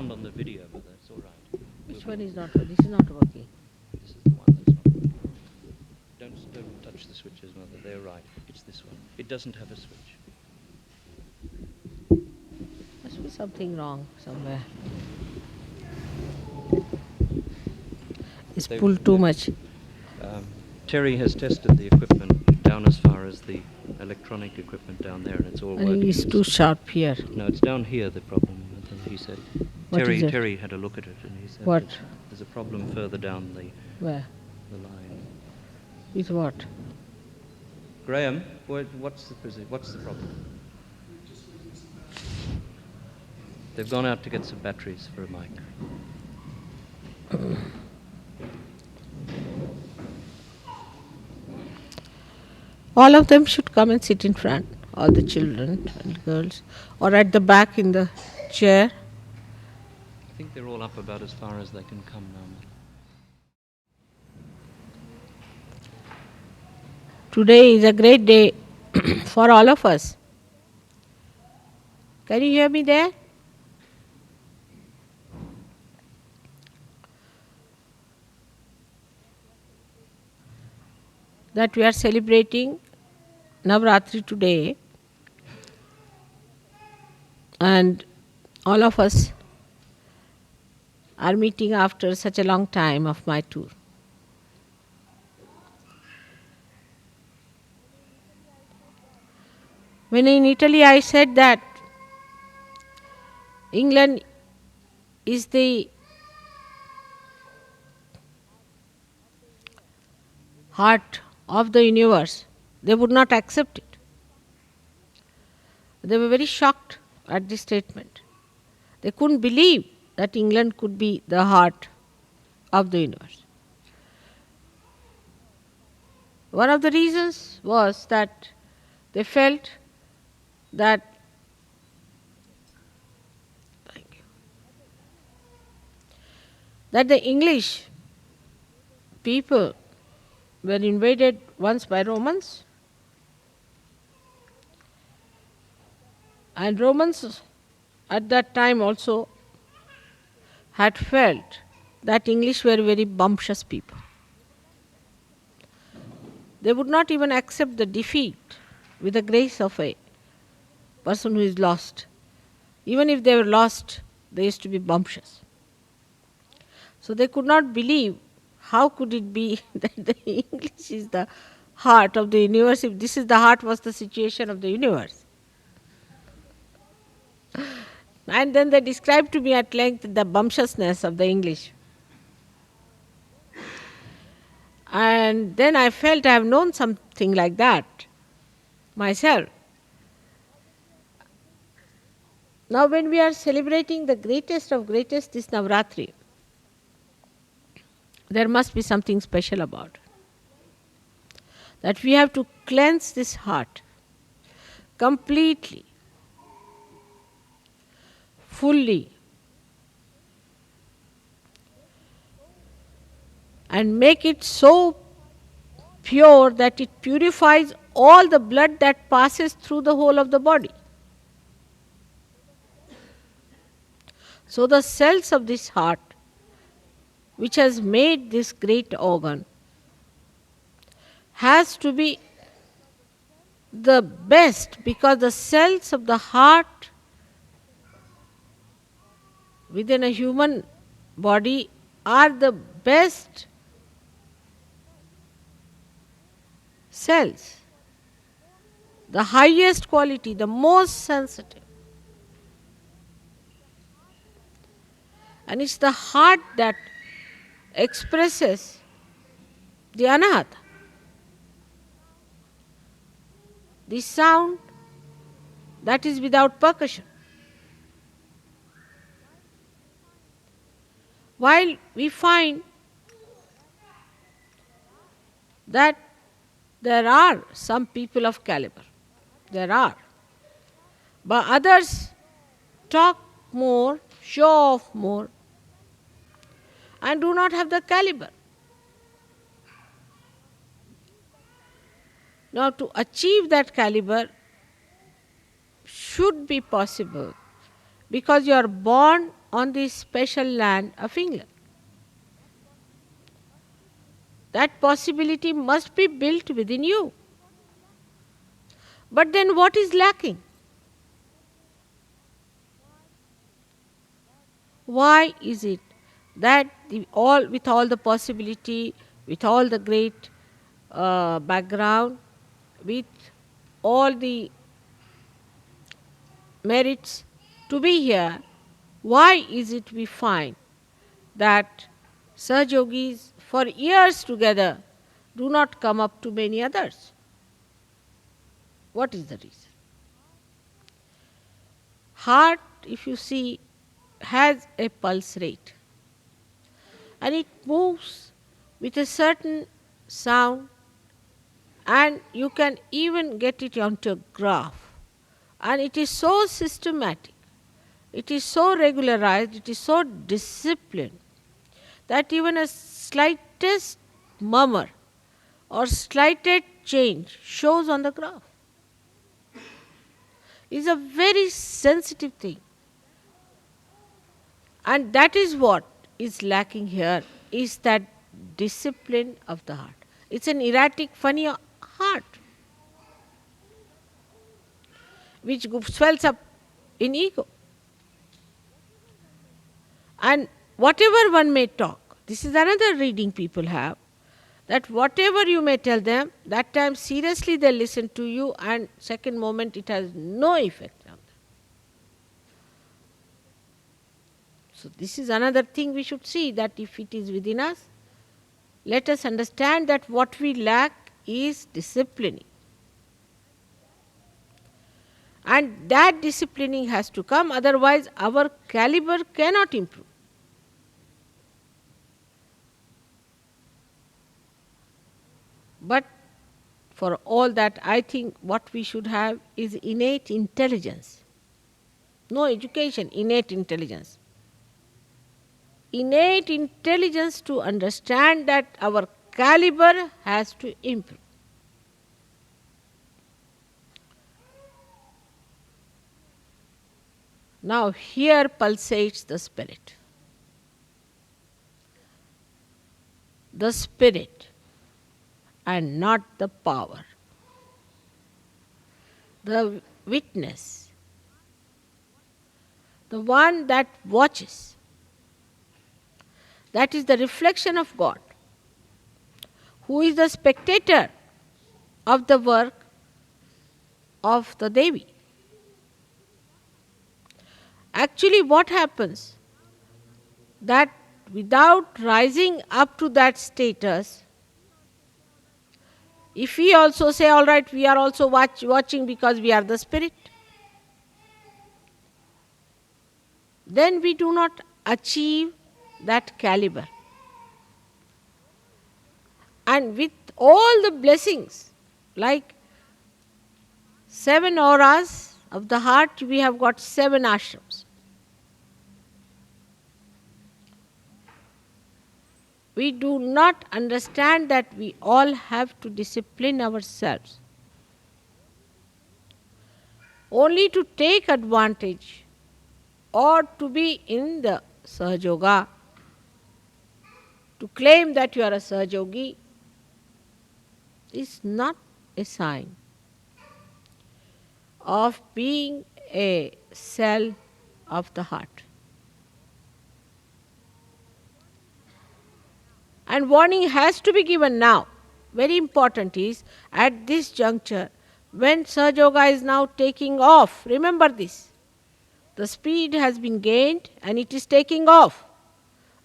sound on the video, but that's all right. Which one is not? This is not working. This is the one that's not working. Don't touch the switches, Mother. They're right. It's this one. It doesn't have a switch. Must be something wrong somewhere. It's pulled too much. Terry has tested the equipment down as far as the electronic equipment down there, and it's all And working. it's too sharp here. No, it's down here, the problem, he said. What is it? Terry had a look at it, and he said What? there's a problem further down Where? the line. With what? Graham, what's the problem? They've gone out to get some batteries for a mic. All of them should come and sit in front, all the children and girls, or at the back in the chair. I think they're all up about as far as they can come now. Today is a great day for all of us. Can you hear me there? That we are celebrating Navratri today, and all of us are meeting after such a long time of my tour. When in Italy I said that England is the heart of the universe, they would not accept it. They were very shocked at this statement. They couldn't believe that England could be the heart of the universe. One of the reasons was that they felt that the English people were invaded once by Romans, and Romans at that time also had felt that English were very bumptious people. They would not even accept the defeat with the grace of a person who is lost. Even if they were lost, they used to be bumptious. So they could not believe how could it be that the English is the heart of the universe, if this is the heart was the situation of the universe. And then they described to me at length the bumptiousness of the English. And then I felt I have known something like that myself. Now when we are celebrating the greatest of greatest, this Navratri, there must be something special about it. That we have to cleanse this heart completely, fully, and make it so pure that it purifies all the blood that passes through the whole of the body. So the cells of this heart, which has made this great organ, has to be the best, because the cells of the heart within a human body are the best cells, the highest quality, the most sensitive. And it's the heart that expresses the anahata, the sound that is without percussion. While we find that there are some people of caliber, there are, but others talk more, show off more, and do not have the caliber. Now, to achieve that caliber should be possible because you are born on this special land of England. That possibility must be built within you. But then what is lacking? Why is it that with all the possibility, with all the great background, with all the merits to be here, why is it we find that Sahaj Yogis for years together do not come up to many others? What is the reason? Heart, if you see, has a pulse rate and it moves with a certain sound, and you can even get it onto a graph, and it is so systematic, it is so regularized, it is so disciplined that even a slightest murmur or slightest change shows on the graph. It's a very sensitive thing. And that is what is lacking here, is that discipline of the heart. It's an erratic, funny heart which swells up in ego. And whatever one may talk, this is another reading people have, that whatever you may tell them, that time seriously they listen to you, and second moment it has no effect on them. So this is another thing we should see, that if it is within us, let us understand that what we lack is disciplining. And that disciplining has to come, otherwise our caliber cannot improve. But for all that, I think what we should have is innate intelligence. No education, innate intelligence. Innate intelligence to understand that our caliber has to improve. Now here pulsates the spirit. The spirit and not the power. The witness. The one that watches. That is the reflection of God, who is the spectator of the work of the Devi. Actually, what happens? That without rising up to that status, if we also say, all right, we are also watching because we are the spirit, then we do not achieve that caliber. And with all the blessings, like 7 auras of the heart, we have got 7 ashrams. We do not understand that we all have to discipline ourselves only to take advantage or to be in the Sahaj Yoga. To claim that you are a Sahaj Yogi is not a sign of being a cell of the heart. And warning has to be given now. Very important is, at this juncture, when Sahaj Yoga is now taking off, remember this, the speed has been gained and it is taking off.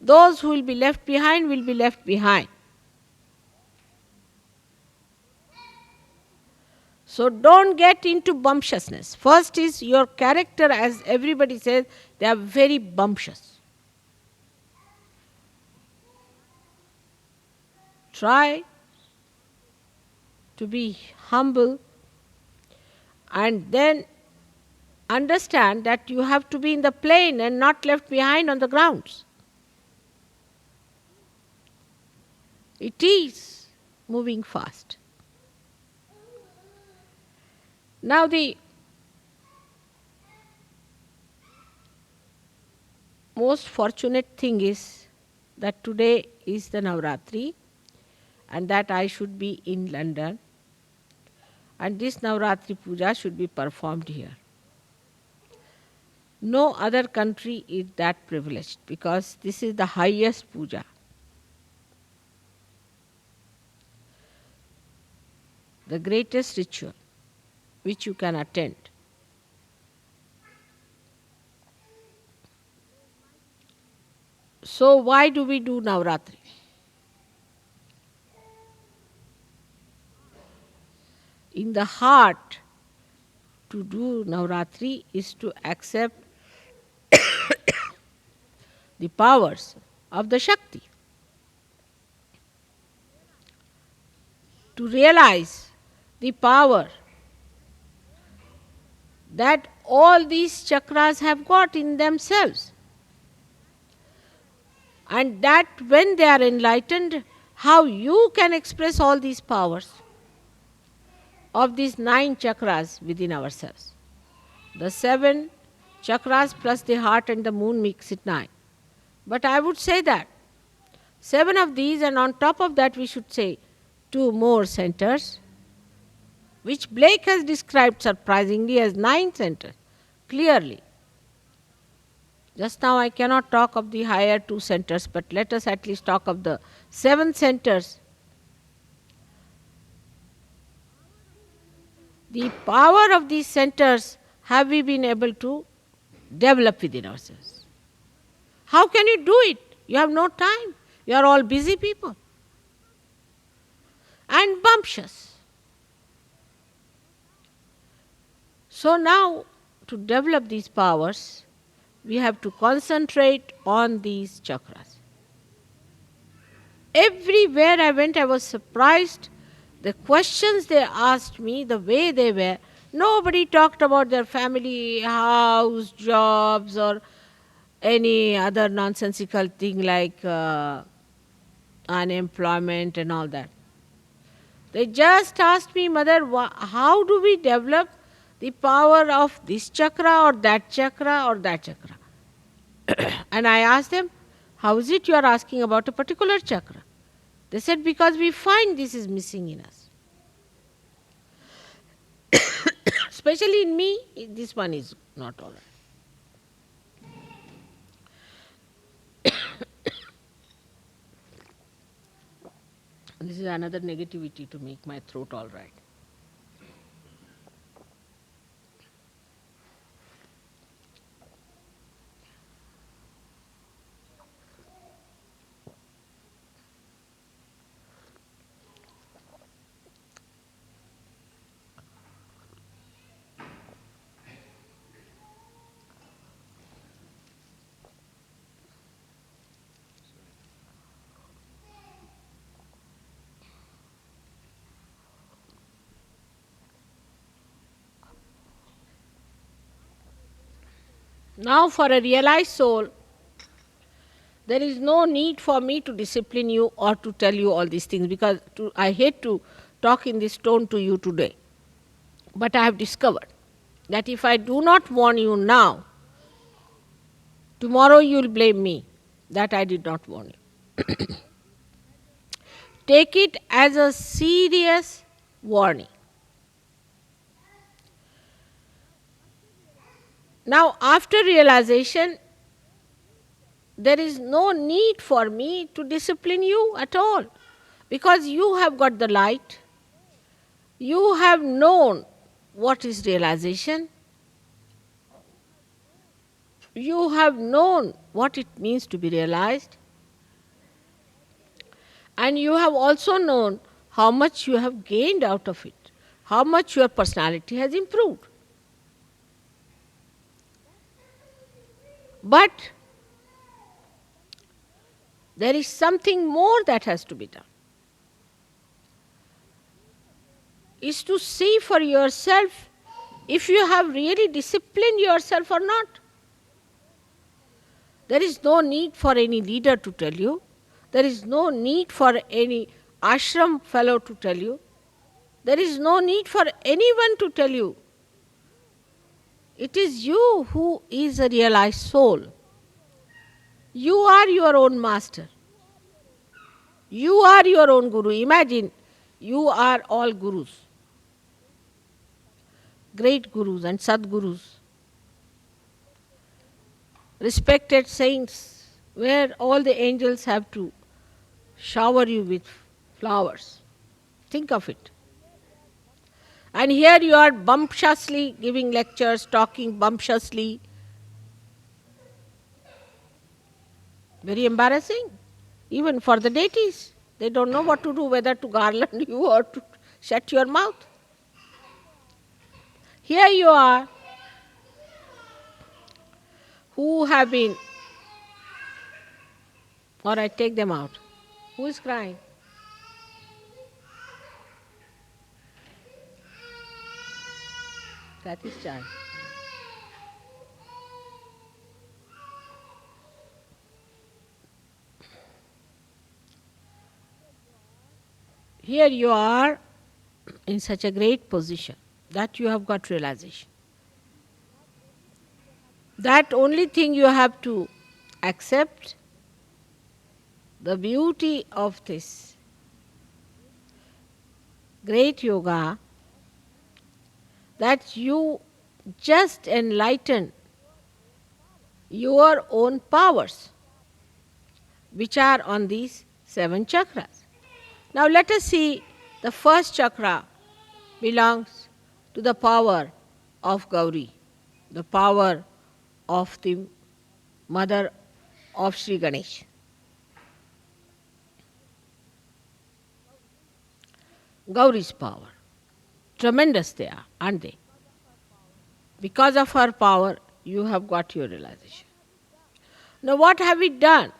Those who will be left behind will be left behind. So don't get into bumptiousness. First is your character, as everybody says, they are very bumptious. Try to be humble and then understand that you have to be in the plane and not left behind on the grounds. It is moving fast. Now most fortunate thing is that today is the Navratri and that I should be in London, and this Navratri puja should be performed here. No other country is that privileged because this is the highest puja. The greatest ritual which you can attend. So why do we do Navratri? In the heart, to do Navratri is to accept the powers of the Shakti. To realize the power that all these chakras have got in themselves. And that when they are enlightened, how you can express all these powers of these 9 chakras within ourselves. The 7 chakras plus the heart and the moon makes it 9. But I would say that 7 of these, and on top of that we should say 2 more centers, which Blake has described surprisingly as 9 centers, clearly. Just now I cannot talk of the higher 2 centers, but let us at least talk of the 7 centers. The power of these centers have we been able to develop within ourselves. How can you do it? You have no time. You are all busy people. And bumptious. So now, to develop these powers, we have to concentrate on these chakras. Everywhere I went, I was surprised. The questions they asked me, the way they were, nobody talked about their family, house, jobs, or any other nonsensical thing like unemployment and all that. They just asked me, Mother, how do we develop the power of this chakra or that chakra or that chakra? And I asked them, how is it you are asking about a particular chakra? They said, because we find this is missing in us. Especially in me, this one is not all right. This is another negativity to make my throat all right. Now, for a realized soul, there is no need for me to discipline you or to tell you all these things, because I hate to talk in this tone to you today. But I have discovered that if I do not warn you now, tomorrow you will blame me that I did not warn you. Take it as a serious warning. Now, after realization, there is no need for me to discipline you at all, because you have got the light, you have known what is realization, you have known what it means to be realized, and you have also known how much you have gained out of it, how much your personality has improved. But there is something more that has to be done. Is to see for yourself if you have really disciplined yourself or not. There is no need for any leader to tell you. There is no need for any ashram fellow to tell you. There is no need for anyone to tell you. It is you who is a realized soul. You are your own master. You are your own guru. Imagine, you are all gurus, great gurus and sadgurus, respected saints, where all the angels have to shower you with flowers. Think of it. And here you are bumptiously giving lectures, talking bumptiously. Very embarrassing, even for the deities. They don't know what to do, whether to garland you or to shut your mouth. Here you are, who have been, or I take them out. Who is crying? That is child. Here you are in such a great position that you have got realization. That only thing you have to accept the beauty of this great yoga, that you just enlighten your own powers, which are on these 7 chakras. Now let us see, the first chakra belongs to the power of Gauri, the power of the mother of Sri Ganesh. Gauri's power. Tremendous they are, aren't they? Because of her power, you have got your realization. Now what have we done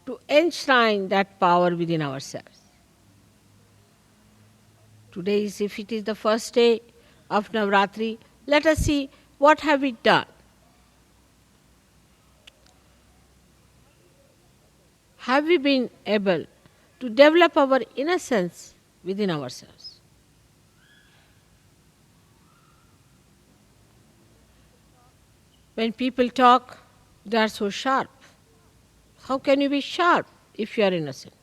to enshrine that power within ourselves? Today, if it is the first day of Navratri, let us see what have we done. Have we been able to develop our innocence within ourselves? When people talk, they are so sharp. How can you be sharp if you are innocent?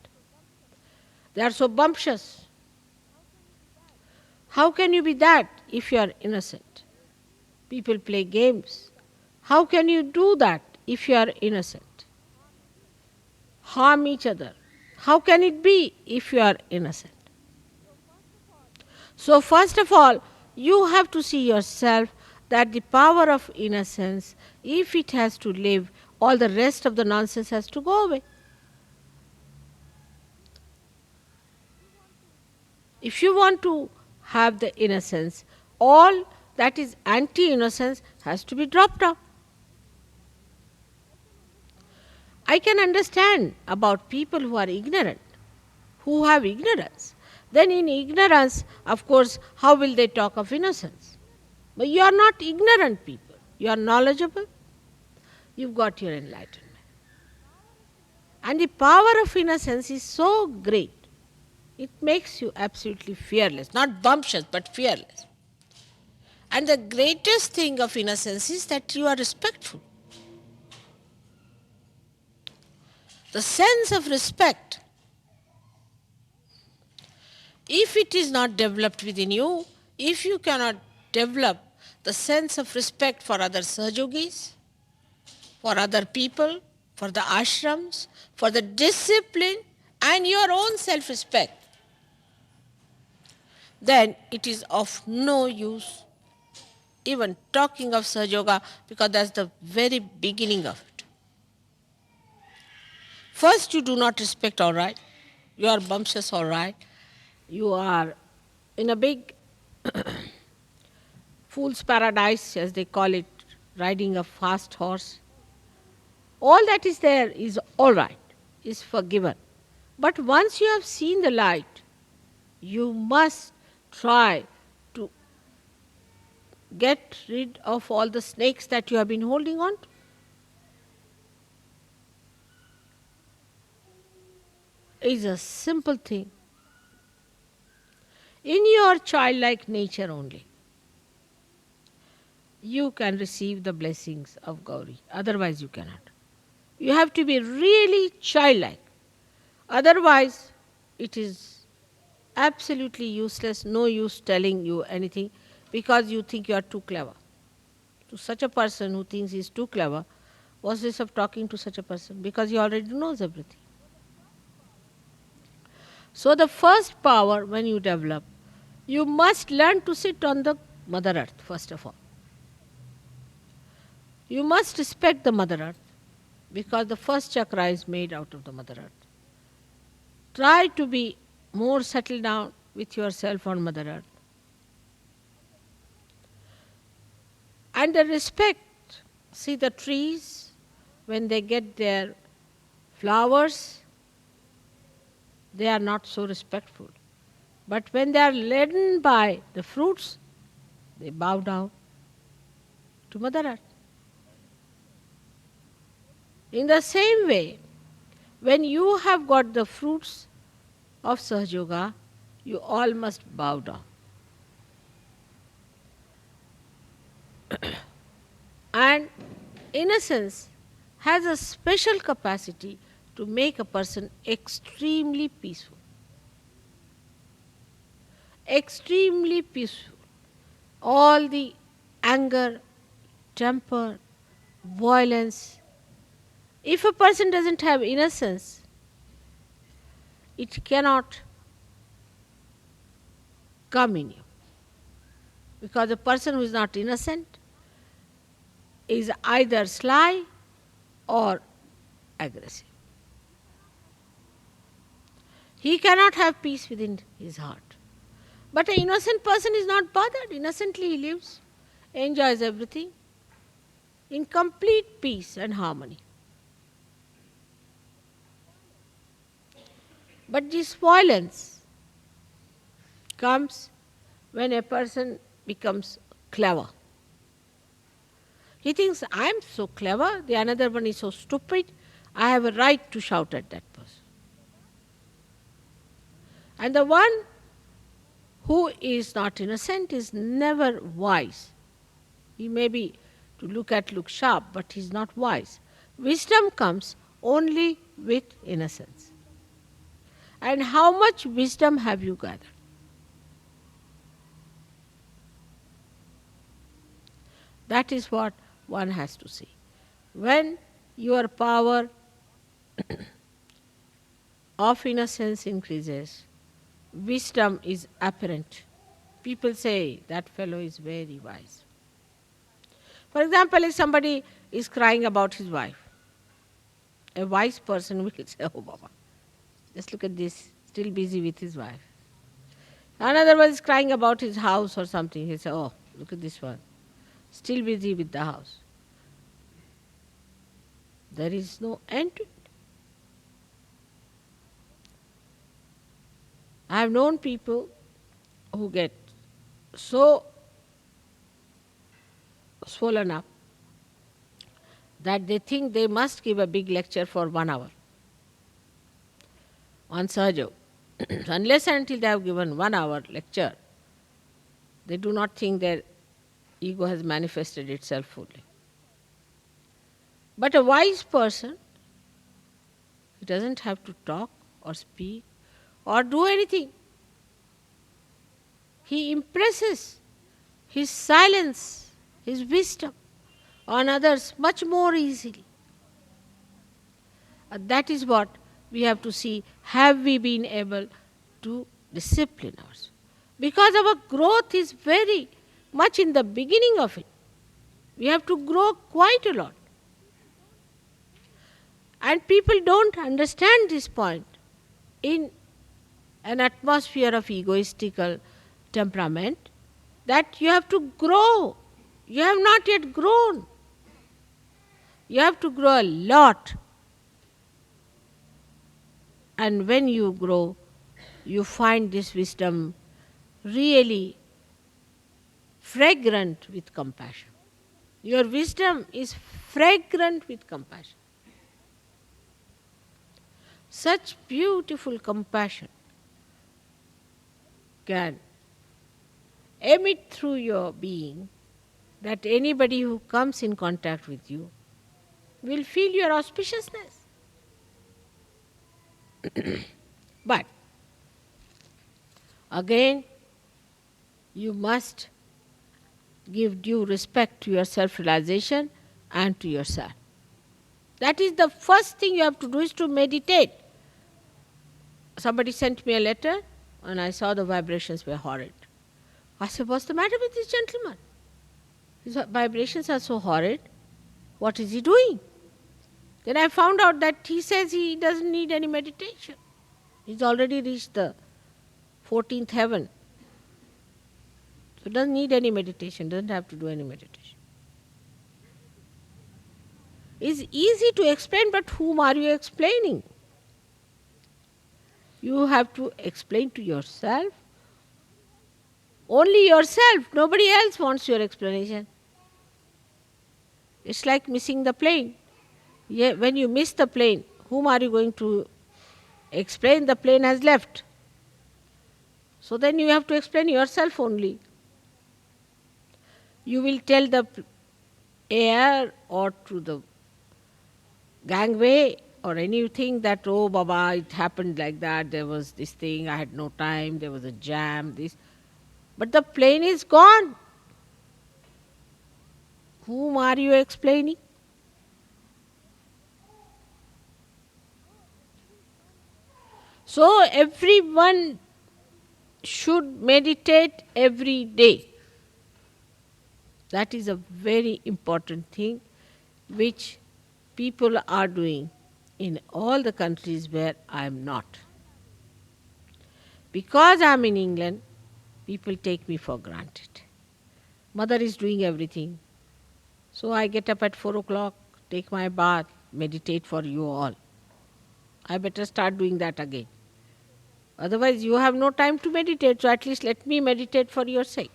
They are so bumptious. How can you be that if you are innocent? People play games. How can you do that if you are innocent? Harm each other. How can it be if you are innocent? So first of all, you have to see yourself that the power of innocence, if it has to live, all the rest of the nonsense has to go away. If you want to have the innocence, all that is anti-innocence has to be dropped off. I can understand about people who are ignorant, who have ignorance. Then in ignorance, of course, how will they talk of innocence? But you are not ignorant people. You are knowledgeable. You've got your enlightenment. And the power of innocence is so great. It makes you absolutely fearless. Not bumptious, but fearless. And the greatest thing of innocence is that you are respectful. The sense of respect, if it is not developed within you, if you cannot develop the sense of respect for other Sahajogis, for other people, for the ashrams, for the discipline and your own self-respect, then it is of no use even talking of Sahaja, because that's the very beginning of it. First, you do not respect, all right. You are bumptious, all right. You are in a big fool's paradise, as they call it, riding a fast horse. All that is there is all right, is forgiven. But once you have seen the light, you must try to get rid of all the snakes that you have been holding on to. It's a simple thing. In your childlike nature only. you can receive the blessings of Gauri. Otherwise, you cannot. You have to be really childlike. Otherwise, it is absolutely useless, no use telling you anything because you think you are too clever. To such a person who thinks he is too clever, what's this of talking to such a person? Because he already knows everything. So, the first power when you develop, you must learn to sit on the Mother Earth, first of all. You must respect the Mother Earth because the first chakra is made out of the Mother Earth. Try to be more settled down with yourself on Mother Earth. And the respect, see the trees, when they get their flowers, they are not so respectful. But when they are laden by the fruits, they bow down to Mother Earth. In the same way, when you have got the fruits of Sahaja Yoga, you all must bow down. And innocence has a special capacity to make a person extremely peaceful. Extremely peaceful. All the anger, temper, violence. If a person doesn't have innocence, it cannot come in you. Because a person who is not innocent is either sly or aggressive. He cannot have peace within his heart. But an innocent person is not bothered. Innocently he lives, enjoys everything in complete peace and harmony. But this violence comes when a person becomes clever. He thinks, I am so clever, the another one is so stupid, I have a right to shout at that person. And the one who is not innocent is never wise. He may be to look sharp, but he is not wise. Wisdom comes only with innocence. And how much wisdom have you gathered? That is what one has to see. When your power of innocence increases, wisdom is apparent. People say that fellow is very wise. For example, if somebody is crying about his wife, a wise person will say, oh Baba, just look at this, still busy with his wife. Another one is crying about his house or something. He'll say, oh, look at this one, still busy with the house. There is no end to it. I have known people who get so swollen up that they think they must give a big lecture for 1 hour on Sahaja Yoga. Unless and until they have given 1 hour lecture, they do not think their ego has manifested itself fully. But a wise person, he doesn't have to talk or speak or do anything. He impresses his silence, his wisdom on others much more easily. That is what we have to see. Have we been able to discipline ourselves? Because our growth is very much in the beginning of it. We have to grow quite a lot. And people don't understand this point. In an atmosphere of egoistical temperament, that you have to grow. You have not yet grown. You have to grow a lot. And when you grow, you find this wisdom really fragrant with compassion. Your wisdom is fragrant with compassion. Such beautiful compassion can emit through your being that anybody who comes in contact with you will feel your auspiciousness. But again, you must give due respect to your self-realization and to yourself. That is the first thing you have to do, is to meditate. Somebody sent me a letter and I saw the vibrations were horrid. I said, what's the matter with this gentleman? His vibrations are so horrid. What is he doing? Then I found out that he says he doesn't need any meditation. He's already reached the 14th heaven. So doesn't need any meditation, doesn't have to do any meditation. It's easy to explain, but whom are you explaining? You have to explain to yourself. Only yourself. Nobody else wants your explanation. It's like missing the plane. When you miss the plane, whom are you going to explain? The plane has left. So then you have to explain yourself only. You will tell the air or to the gangway or anything that, oh Baba, it happened like that, there was this thing, I had no time, there was a jam, this. But the plane is gone. Whom are you explaining? So everyone should meditate every day. That is a very important thing which people are doing in all the countries where I am not. Because I am in England, people take me for granted. Mother is doing everything. So I get up at 4 o'clock, take my bath, meditate for you all. I better start doing that again. Otherwise you have no time to meditate, so at least let me meditate for your sake.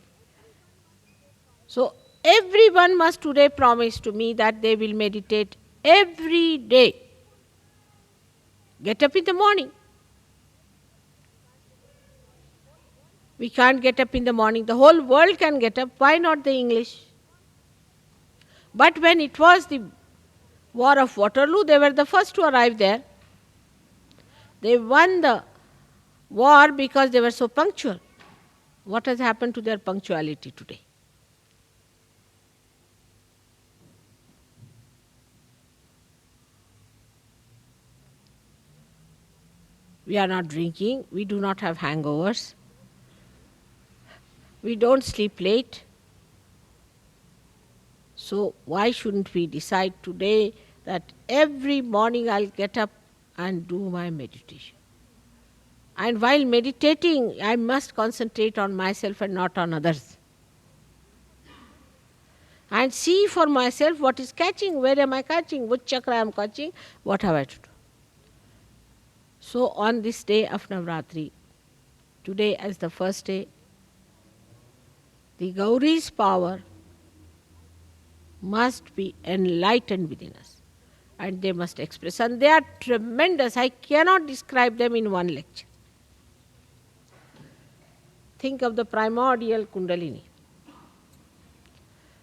So everyone must today promise to me that they will meditate every day. Get up in the morning. We can't get up in the morning. The whole world can get up. Why not the English? But when it was the War of Waterloo, they were the first to arrive there. They won the war because they were so punctual. What has happened to their punctuality today? We are not drinking. We do not have hangovers. We don't sleep late. So why shouldn't we decide today that every morning I'll get up and do my meditation? And while meditating, I must concentrate on myself and not on others. And see for myself what is catching, where am I catching, which chakra I am catching, what have I to do. So on this day of Navratri, today as the first day, the Gauri's power must be enlightened within us. And they must express. And they are tremendous. I cannot describe them in one lecture. Think of the primordial Kundalini.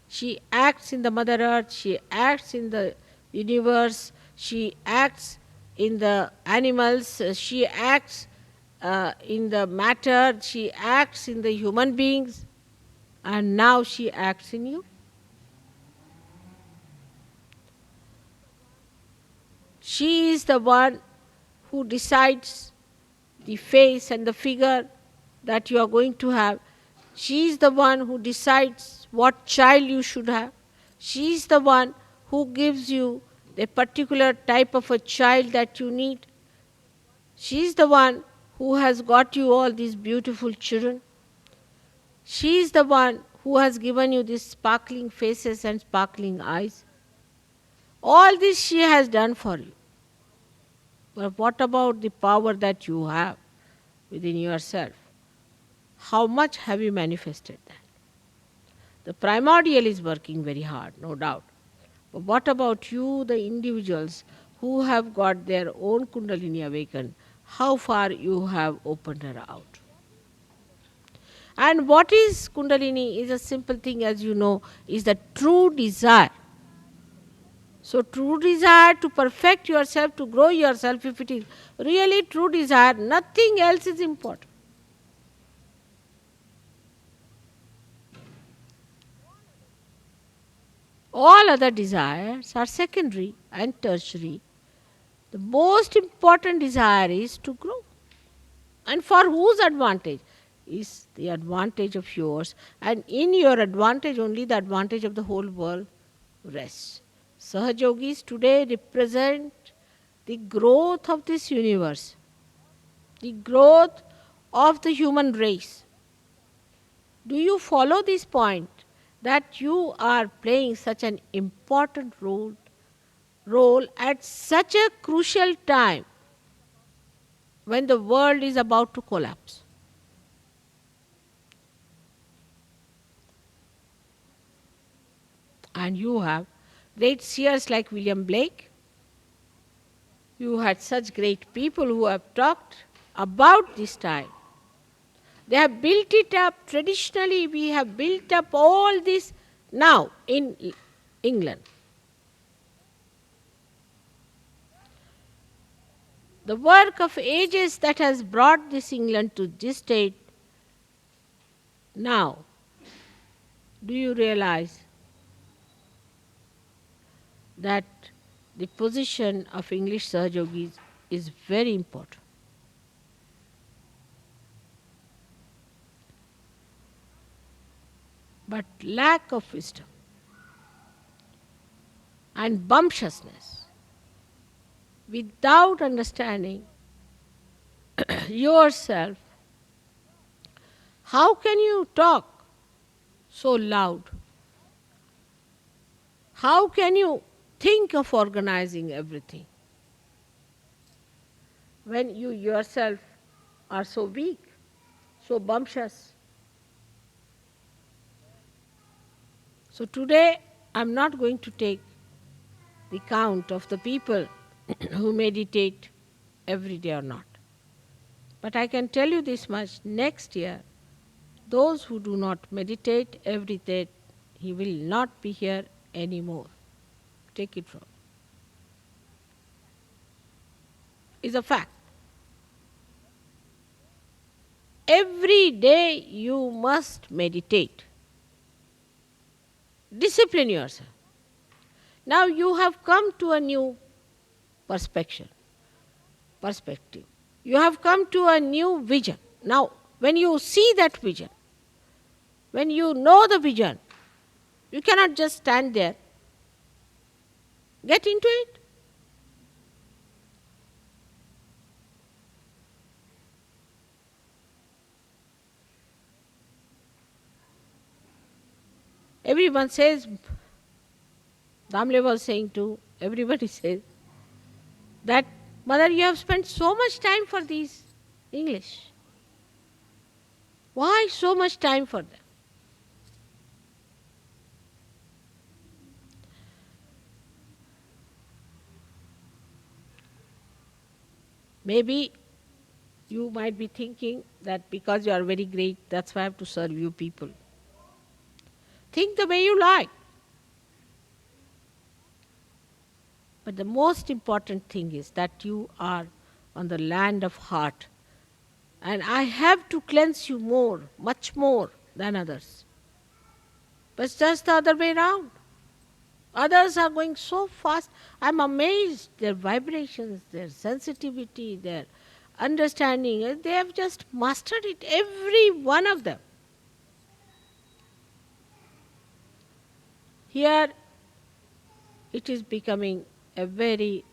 She acts in the Mother Earth, she acts in the universe, she acts in the animals, she acts in the matter, she acts in the human beings, and now she acts in you. She is the one who decides the face and the figure that you are going to have. She is the one who decides what child you should have. She is the one who gives you the particular type of a child that you need. She is the one who has got you all these beautiful children. She is the one who has given you these sparkling faces and sparkling eyes. All this she has done for you. But what about the power that you have within yourself? How much have you manifested that? The primordial is working very hard, no doubt. But what about you, the individuals who have got their own Kundalini awakened? How far you have opened her out? And what is Kundalini is a simple thing, as you know, is the true desire. So, true desire to perfect yourself, to grow yourself, if it is really true desire, nothing else is important. All other desires are secondary and tertiary. The most important desire is to grow. And for whose advantage? Is the advantage of yours, and in your advantage only the advantage of the whole world rests. Sahajogis today represent the growth of this universe, the growth of the human race. Do you follow this point that you are playing such an important role at such a crucial time when the world is about to collapse? And you have great seers like William Blake. You had such great people who have talked about this time. They have built it up. Traditionally, we have built up all this now in England. The work of ages that has brought this England to this state now, do you realize that the position of English Sahajogis is very important? But lack of wisdom and bumptiousness, without understanding yourself, how can you talk so loud? How can you think of organizing everything when you yourself are so weak, so bumptious? So today I am not going to take the count of the people who meditate every day or not. But I can tell you this much, next year, those who do not meditate every day, he will not be here anymore. Take it from. It's a fact. Every day you must meditate. Discipline yourself. Now you have come to a new perspective. You have come to a new vision. Now, when you see that vision, when you know the vision, you cannot just stand there. Get into it. Everyone says, Damle was saying too, everybody says, that Mother, you have spent so much time for these English. Why so much time for them? Maybe you might be thinking that because you are very great, that's why I have to serve you people. Think the way you like. But the most important thing is that you are on the land of heart. And I have to cleanse you more, much more than others. But it's just the other way around. Others are going so fast. I'm amazed. Their vibrations, their sensitivity, their understanding, they have just mastered it, every one of them. Here it is becoming a very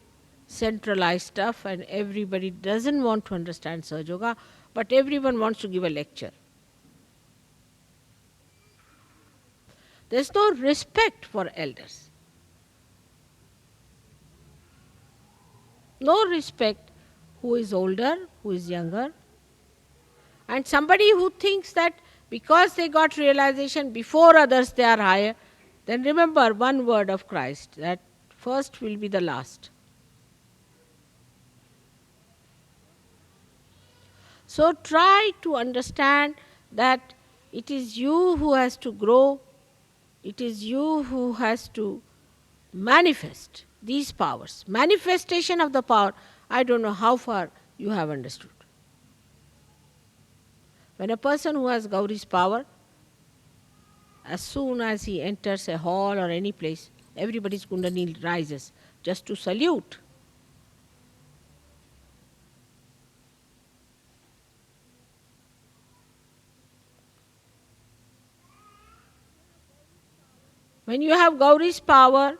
centralized stuff, and everybody doesn't want to understand Sahaja Yoga, but everyone wants to give a lecture. There's no respect for elders. No respect who is older, who is younger. And somebody who thinks that because they got realization before others they are higher, then remember one word of Christ, that first will be the last. So try to understand that It is you who has to grow. It is you who has to manifest these powers. Manifestation of the power, I don't know how far you have understood. When a person who has Gauri's power, as soon as he enters a hall or any place, everybody's Kundalini rises just to salute. When you have Gauri's power,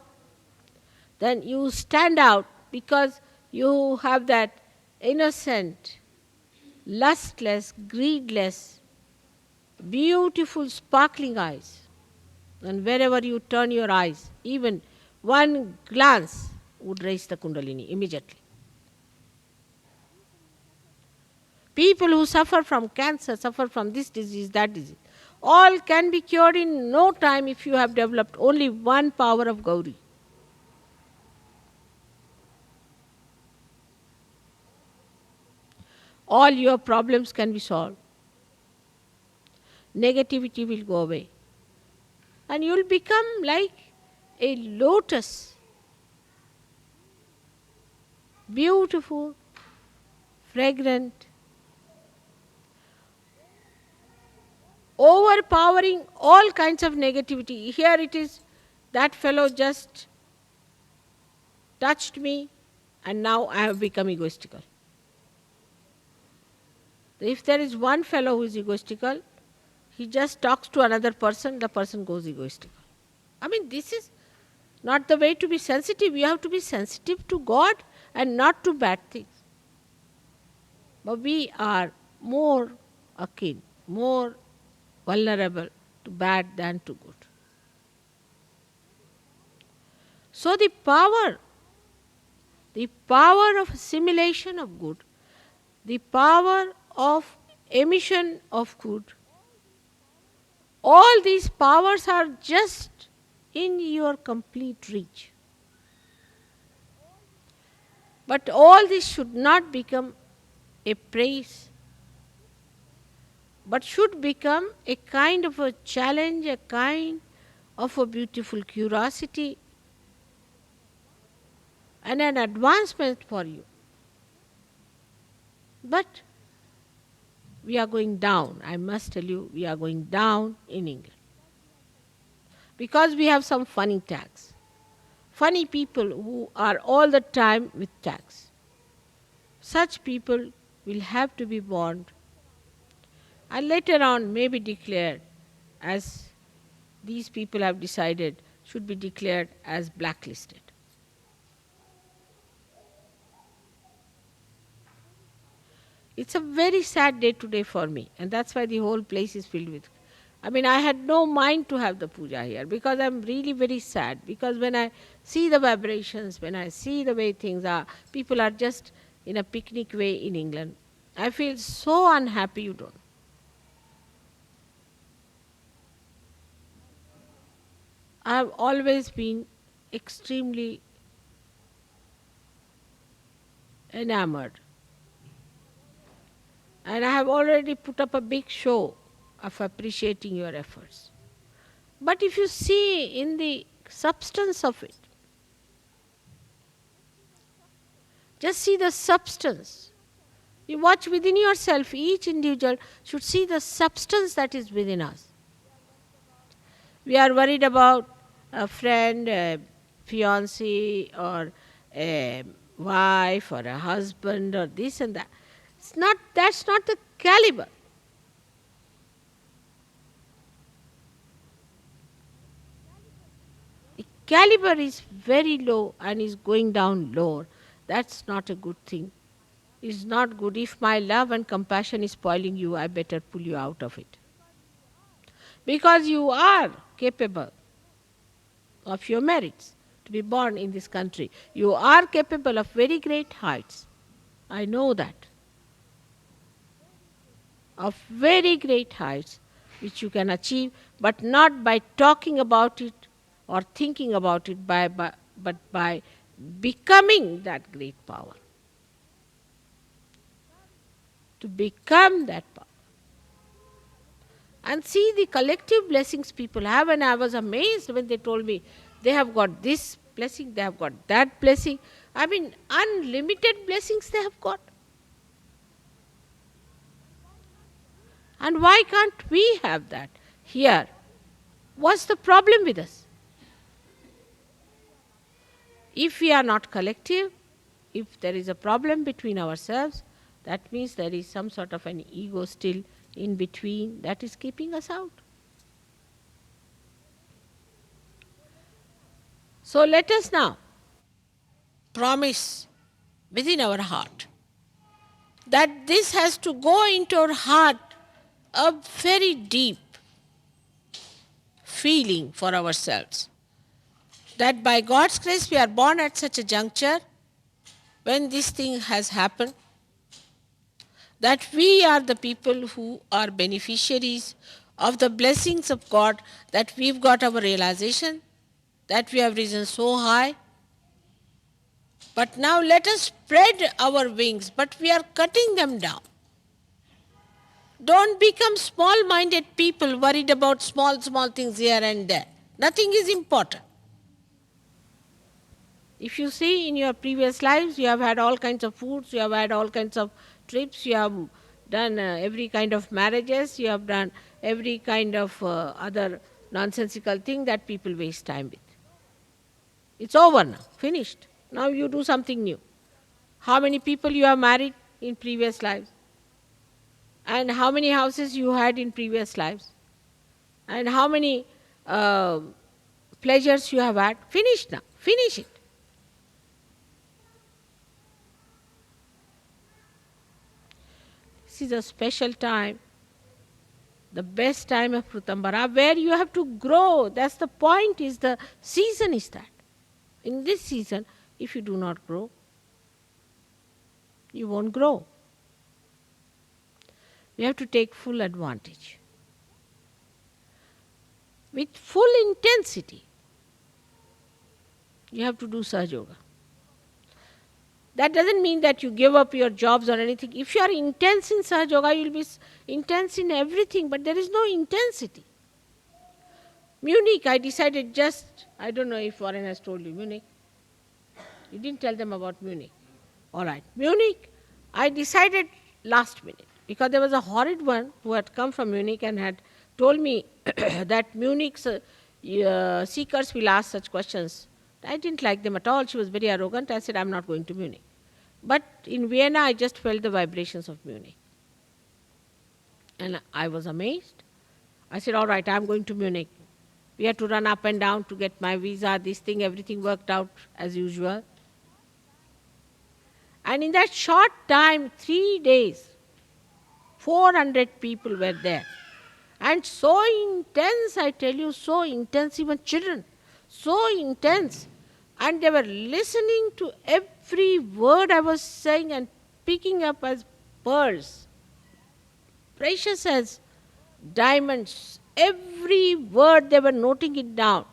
then you stand out because you have that innocent, lustless, greedless, beautiful, sparkling eyes. And wherever you turn your eyes, even one glance would raise the Kundalini immediately. People who suffer from cancer, suffer from this disease, that disease, all can be cured in no time if you have developed only one power of Gauri. All your problems can be solved. Negativity will go away. And you will become like a lotus. Beautiful, fragrant, overpowering all kinds of negativity. Here it is, that fellow just touched me and now I have become egoistical. If there is one fellow who is egoistical, he just talks to another person, the person goes egoistical. I mean, this is not the way to be sensitive. You have to be sensitive to God and not to bad things. But we are more akin, more vulnerable to bad than to good. So the power of assimilation of good, the power of emission of good, all these powers are just in your complete reach. But all this should not become a praise, but should become a kind of a challenge, a kind of a beautiful curiosity and an advancement for you. But we are going down, I must tell you, we are going down in England. Because we have some funny tags. Funny people who are all the time with tags. Such people will have to be warned and later on may be declared, as these people have decided, should be declared as blacklisted. It's a very sad day today for me, and that's why the whole place is filled with. I mean, I had no mind to have the puja here because I'm really very sad. Because when I see the vibrations, when I see the way things are, people are just in a picnic way in England, I feel so unhappy, you don't. I've always been extremely enamored. And I have already put up a big show of appreciating your efforts. But if you see in the substance of it, just see the substance. You watch within yourself, each individual should see the substance that is within us. We are worried about a friend, a fiancé, or a wife, or a husband, or this and that. That's not the caliber. The caliber is very low and is going down lower. That's not a good thing. It's not good. If my love and compassion is spoiling you, I better pull you out of it. Because you are capable of your merits to be born in this country. You are capable of very great heights. I know that. Of very great heights which you can achieve, but not by talking about it or thinking about it, but by becoming that great power. To become that power. and see the collective blessings people have. And I was amazed when they told me they have got this blessing, they have got that blessing. I mean, unlimited blessings they have got. And why can't we have that here? What's the problem with us? If we are not collective, if there is a problem between ourselves, that means there is some sort of an ego still in between that is keeping us out. So let us now promise within our heart that this has to go into our heart, a very deep feeling for ourselves, that by God's grace we are born at such a juncture when this thing has happened, that we are the people who are beneficiaries of the blessings of God, that we've got our realization, that we have risen so high. But now let us spread our wings, but we are cutting them down. Don't become small-minded people worried about small things here and there. Nothing is important. If you see in your previous lives, you have had all kinds of foods, you have had all kinds of trips, you have done every kind of marriages, you have done every kind of other nonsensical thing that people waste time with. It's over now, finished. Now you do something new. How many people you have married in previous lives? And how many houses you had in previous lives? And how many pleasures you have had? Finished now, finish it. This is a special time, the best time of Prutambara, where you have to grow. That's the point, is the season is that. In this season, if you do not grow, you won't grow. We have to take full advantage. With full intensity, you have to do Sahaja Yoga. That doesn't mean that you give up your jobs or anything. If you are intense in Sahaja Yoga, you will be intense in everything, but there is no intensity. Munich, I decided just, I don't know if Warren has told you, Munich. You didn't tell them about Munich. All right. Munich, I decided last minute, because there was a horrid one who had come from Munich and had told me that Munich's seekers will ask such questions. I didn't like them at all. She was very arrogant. I said, I'm not going to Munich. But in Vienna, I just felt the vibrations of Munich. And I was amazed. I said, all right, I'm going to Munich. We had to run up and down to get my visa, this thing, everything worked out as usual. And in that short time, 3 days, 400 people were there. And so intense, I tell you, so intense, even children, so intense. And they were listening to every word I was saying and picking up as pearls, precious as diamonds. Every word they were noting it down.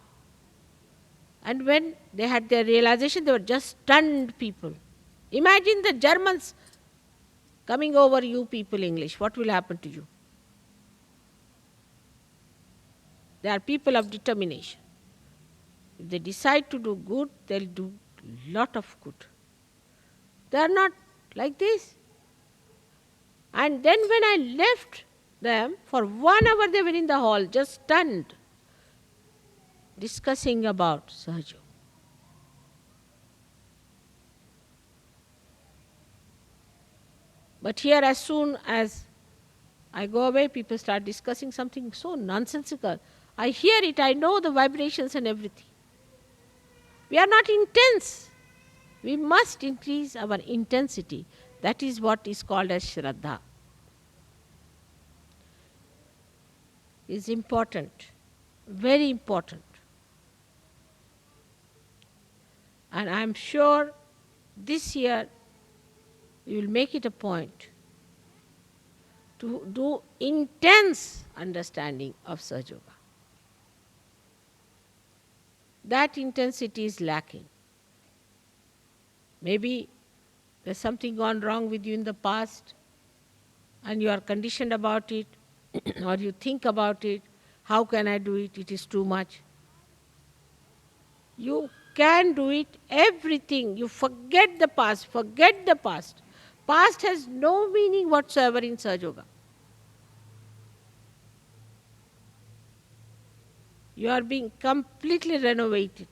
And when they had their realization, they were just stunned people. Imagine the Germans coming over you people English. What will happen to you? They are people of determination. If they decide to do good, they'll do lot of good. They are not like this. And then when I left them, for 1 hour they were in the hall, just stunned, discussing about Sahaja Yoga. But here, as soon as I go away, people start discussing something so nonsensical. I hear it, I know the vibrations and everything. We are not intense. We must increase our intensity. That is what is called as Shraddha. It's important, very important. And I am sure this year you will make it a point to do intense understanding of Sahaja Yoga. That intensity is lacking. Maybe there's something gone wrong with you in the past and you are conditioned about it. or you think about it, how can I do it? It is too much. You can do it, everything. You forget the past, forget the past. Past has no meaning whatsoever in Sahaja Yoga. You are being completely renovated,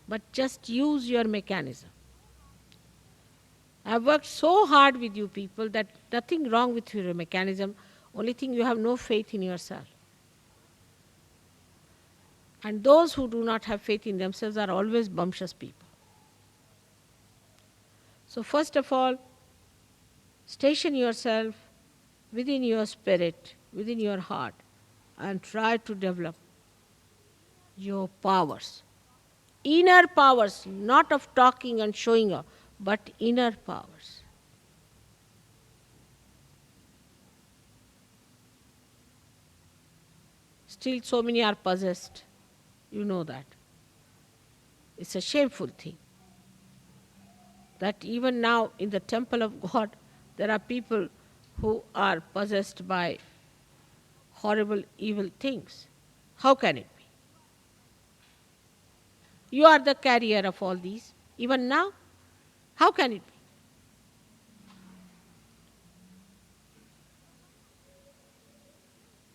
but just use your mechanism. I've worked so hard with you people that nothing wrong with your mechanism, only thing you have no faith in yourself. And those who do not have faith in themselves are always bumptious people. So first of all, station yourself within your spirit, within your heart, and try to develop your powers. Inner powers, not of talking and showing off, but inner powers. Still, so many are possessed. You know that. It's a shameful thing that even now in the temple of God, there are people who are possessed by horrible, evil things. How can it be? You are the carrier of all these. Even now, how can it be?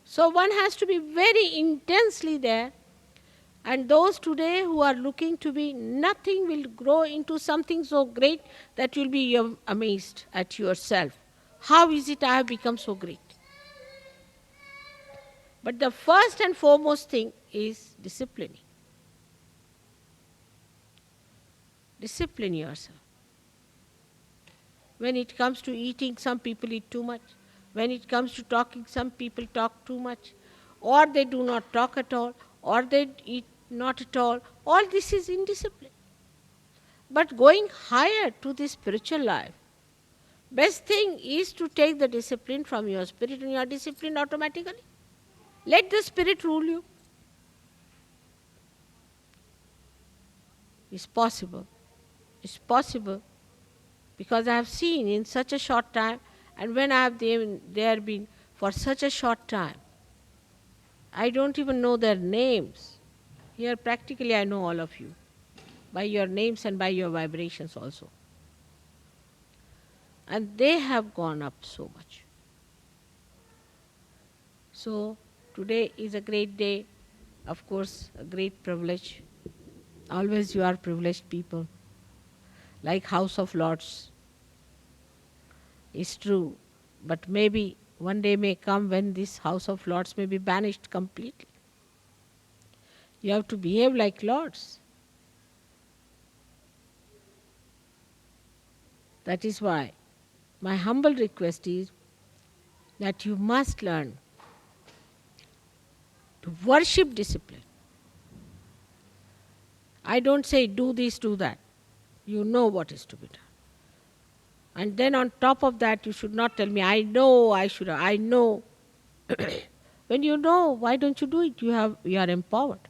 So one has to be very intensely there. And those today who are looking to be nothing will grow into something so great that you'll be amazed at yourself. How is it I have become so great? But the first and foremost thing is disciplining. Discipline yourself. When it comes to eating, some people eat too much. When it comes to talking, some people talk too much. Or they do not talk at all, or they eat not at all. All this is indiscipline. But going higher to the spiritual life, best thing is to take the discipline from your spirit and you are disciplined automatically. Let the spirit rule you. It's possible. It's possible. Because I have seen in such a short time, and when I have there been for such a short time, I don't even know their names. Here practically I know all of you, by your names and by your vibrations also. And they have gone up so much. So today is a great day, of course, a great privilege. Always you are privileged people, like House of Lords. It's true, but maybe one day may come when this House of Lords may be banished completely. You have to behave like lords. That is why my humble request is that you must learn to worship discipline. I don't say do this, do that. You know what is to be done. And then on top of that, you should not tell me, I know, I know. When you know, why don't you do it? You are empowered.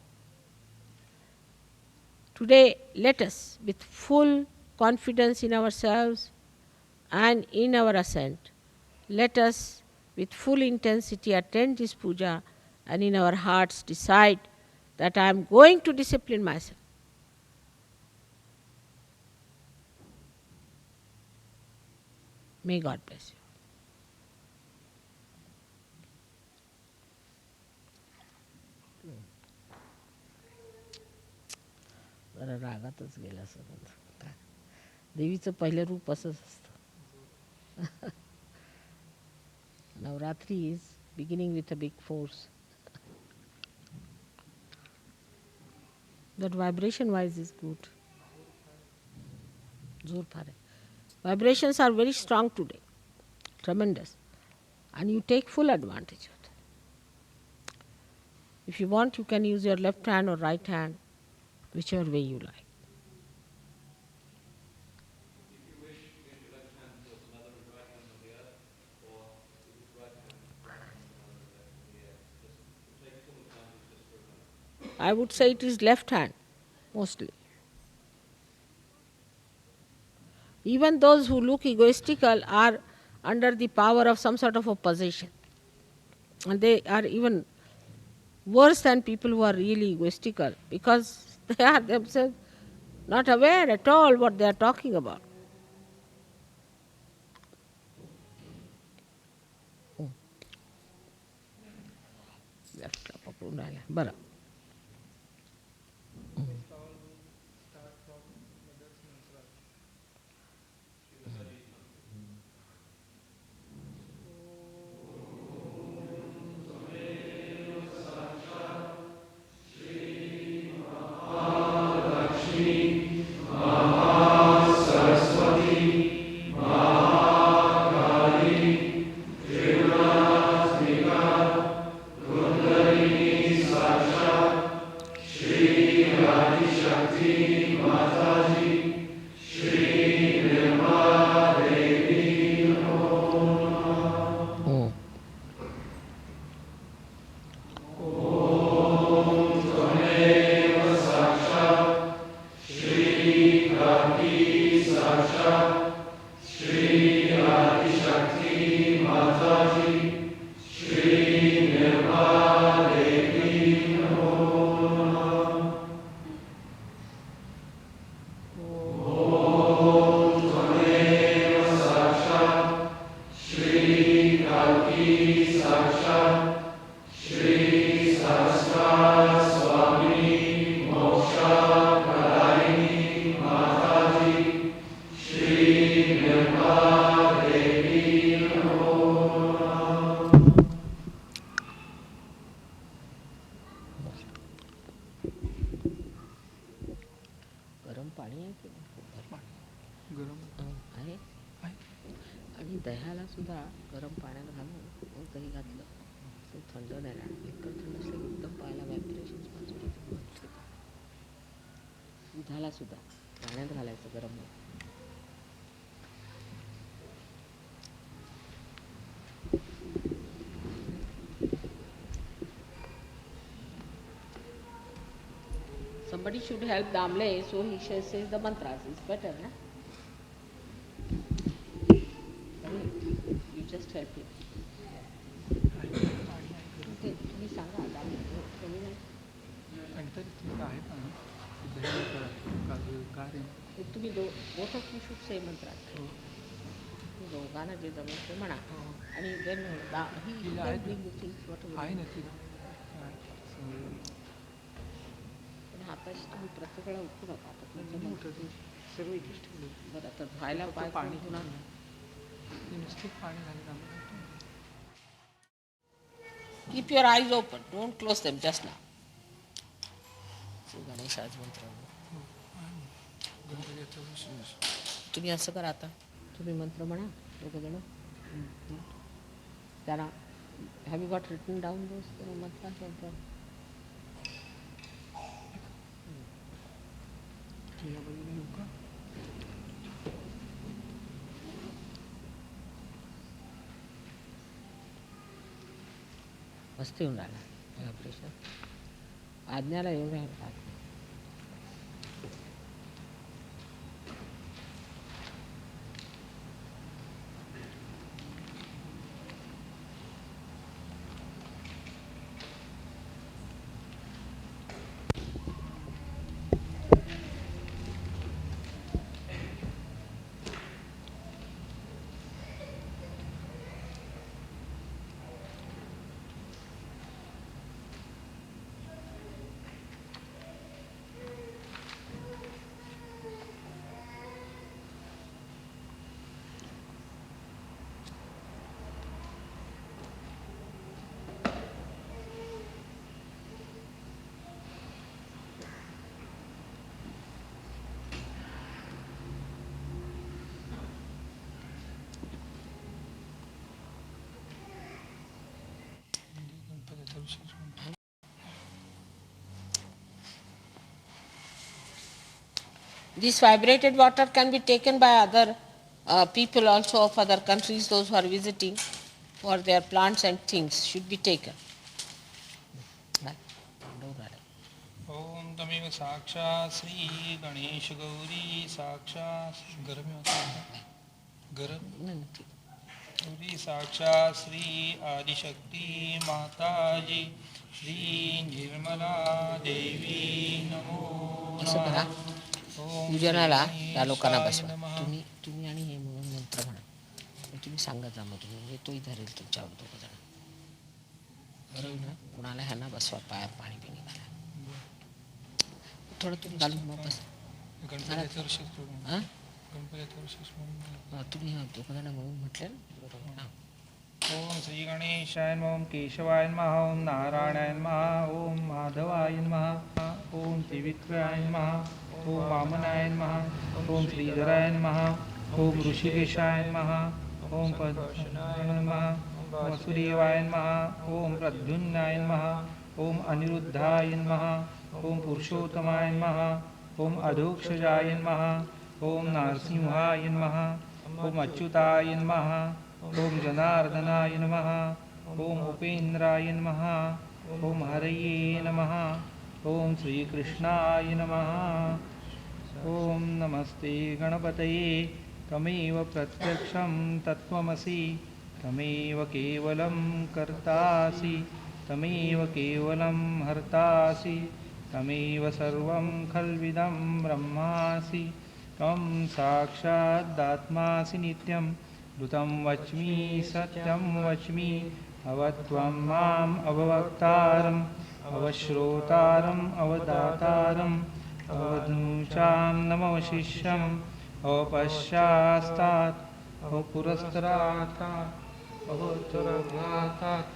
Today, let us, with full confidence in ourselves and in our ascent, let us, with full intensity, attend this puja and in our hearts decide that I am going to discipline myself. May God bless you. जरा रागातच गेला सगळं. देवीचं पहिलं रूप असंच असतं. Navratri is beginning with a big force. That vibration wise is good. जोर फार आहे. Vibrations are very strong today, tremendous, and you take full advantage of it. If you want, you can use your left hand or right hand, whichever way you like. I would say it is left hand, mostly. Even those who look egoistical are under the power of some sort of a possession. And they are even worse than people who are really egoistical, because they are themselves not aware at all what they are talking about. बरं. गरम पाणी आहे की नाही? गरम आहे. आणि दह्याला सुद्धा गरम पाण्यात घालून मग दही घातलं ते थंड नाही राहणार. इतकं थंड असलं की एकदम पायाला व्हायब्रेशन्स पाहिजे. दुधाला सुद्धा पाण्यात घालायचं गरम. Somebody should help Damle, so he says the mantras. It's better, na? You just help him. तुम्ही सांगा दामले कमी नाही. तुम्ही both of you should say mantras. दोघांना जे जमेल ते म्हणा. आणि then he can bring the things whatever. हाताशी तुम्ही प्रत्येक वेळा उठू नका. आता सर्व इथे बरं. आता धुवायला पाणी पुन्हा keep your eyes open, don't close them just now. गणेशाच मंत्र तुम्ही असं करा. आता तुम्ही मंत्र म्हणा दोघं जण. त्यांना have you got written down those मंत्र? मस्त येऊन राहिला ऑपरेशन. आज्ञाला येऊन राहिला. This vibrated water can be taken by other people also of other countries, those who are visiting for their plants and things should be taken. ओम तमेव साक्षात् श्री गणेश गौरी साक्षात् गरम गरम श्री साक्षात् श्री आदिशक्ति माताजी श्री निर्मला देवी नमो असं करा. ओम पूजनाला त्या लोकांना श्री बसवा. नमः. तुम्ही आणि हे म्हणून मंत्र म्हणा. मग तुम्ही सांगत जा. मग तुम्ही तोही धरेल तुमच्यावर दोघं जण. बरोबर ना. कुणाला ह्यांना बसवा. पायात पाणी पिणी घाला. थोडं तुम्ही घालून मग बस. गणपतीचं वर्षच करून हां गणपतीचं वर्षच म्हणून तुम्ही दोघं जण म्हणून म्हटलं ना. बरोबर हां. ओम श्री गणेशाय नमः. ओम केशवाय नमः. ओम नारायणाय नमः. ओम माधवाय नमः. ओम त्रिविक्रमाय नमः. ओम वामनाय नमः. ओम श्रीधराय नमः. ओम ऋषिकेशाय नमः. ओम पद्मनाय नमः. ओम सूर्यवाय नमः. ओम प्रद्युम्नाय नमः. ओम अनिरुद्धाय नमः. ओम पुरुषोत्तमाय नमः. ओम अधोक्षजाय नमः. ओम नरसिंहाय नमः. ओम अच्युताय नमः. ओम जनार्दनाय नमः. ओम उपेन्द्राय नमः. ओम हरये नमः. ओम श्रीकृष्णाय नमः. ओम नमस्ते गणपतये. तमेव प्रत्यक्षं तत्त्वमसि. तमेव केवलं कर्तासि. तमेव केवलं हर्तासि. तमेव सर्वं खल्विदं ब्रह्मासि. त्वं साक्षादात्मासि नित्यं. ऋतं वच्मि सत्यं वच्मि. अवत्वं माम् अववक्तारम् अवश्रोतारम् अवदातारम् अवधूचां नमवशिष्यम् अवपश्चास्तात् अवपुरस्तात् अवोत्तरघातात्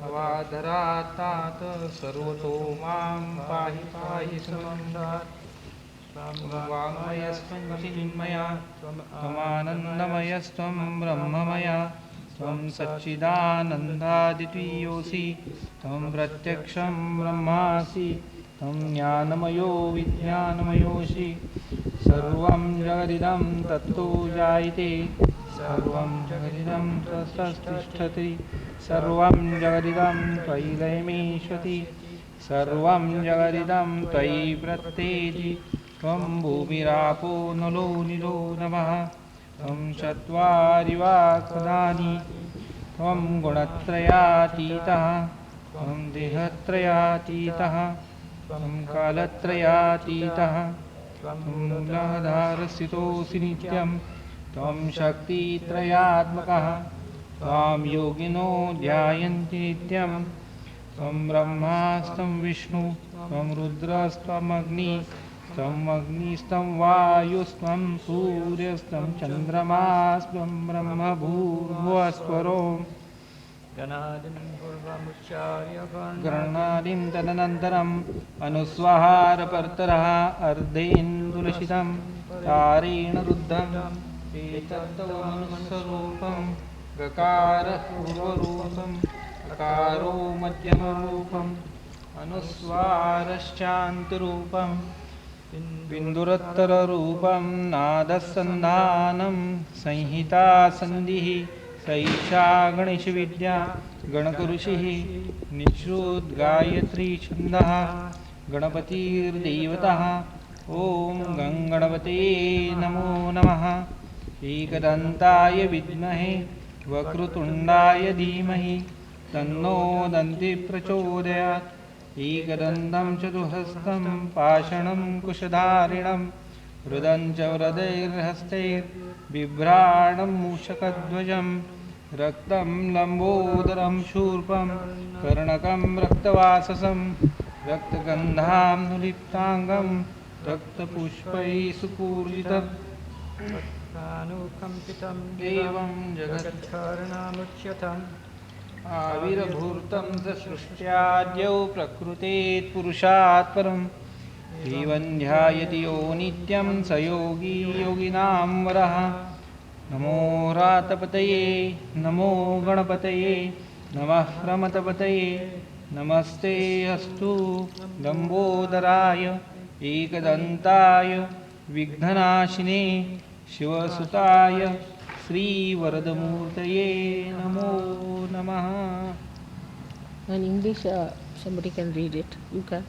अवादरातात् सर्वतो मां पाहि पाहि समन्दात्. वाङ्मयस्त्वं चिन्मया त्वमानन्दमयस्त्वं ब्रह्ममया. त्वं सच्चिदानन्दादितीयोऽसि. त्वं प्रत्यक्षं ब्रह्मासि. त्वं ज्ञानमयो विज्ञानमयोऽसि. सर्वं जगदिदं तत्तो जायते. सर्वं जगदिदं ततस्तिष्ठति. सर्वं जगदिदं त्वयि लयमेष्यति. सर्वं जगदिदं त्वयि प्रत्येति. त्वं भूमिरापो नलो निलो नमः. त्वं चत्वारि वाक्पदानि. त्वं गुणत्रयातीतः. त्वं देहत्रयातीतः. त्वं कालत्रयातीतः. त्वं मूलाधारस्थितोऽसि नित्यं. त्वं शक्तित्रयात्मकः. त्वां योगिनो ध्यायन्ति नित्यं. त्वं ब्रह्मास्तं विष्णु. त्वं रुद्रस्त्वमग्निः. त्वम् अग्निस्त्वं वायुस्त्वं सूर्यस्त्वं चन्द्रमास्त्वं ब्रह्म भूर्भुवस्वरो. गणादिं तदनन्तरम् अनुस्वाहारपर्तरः अर्धेन्दुलसितं तारेण रुद्धम्. एतत्तवमनुस्वरूपं गकारः पूर्वरूपम् अकारो मध्यमरूपम् अनुस्वारश्चान्तरूपम् बिन्दुरोत्तररूपं नादसन्धानं संहिता सन्धिः. सैषा गणेशविद्या गणकऋषिः निःश्रुतगायत्री छन्दः. गणपतिर्देवतः. ॐ गणपते नमो नमः. एकदन्ताय विद्महे वक्रतुण्डाय धीमहि तन्नो दन्तिः प्रचोदयात्. एकदन्तं चतुःहस्तं पाषाणं कुशधारिणं हृदं च वरदैर्हस्तैर्बिभ्राणं मूषकध्वजं रक्तं लम्बोदरं शूर्पं कर्णकं रक्तवाससं रक्तगन्धां नुलिप्ताङ्गं रक्तपुष्पैः सुपूजितं देवं जगत्कारणमुच्यतम्. आविर्भूतं स सृष्ट्याद्यौ प्रकृतेः पुरुषात् परं. एवं ध्यायति यो नित्यं स योगी योगिनां वरः. नमो रातपतये नमो गणपतये नमः प्रमथपतये. नमस्ते अस्तु लम्बोदराय एकदन्ताय विघ्ननाशिने शिवसुताय श्रीवरदमूर्तये नमो नमः. In English, somebody can read it. You can,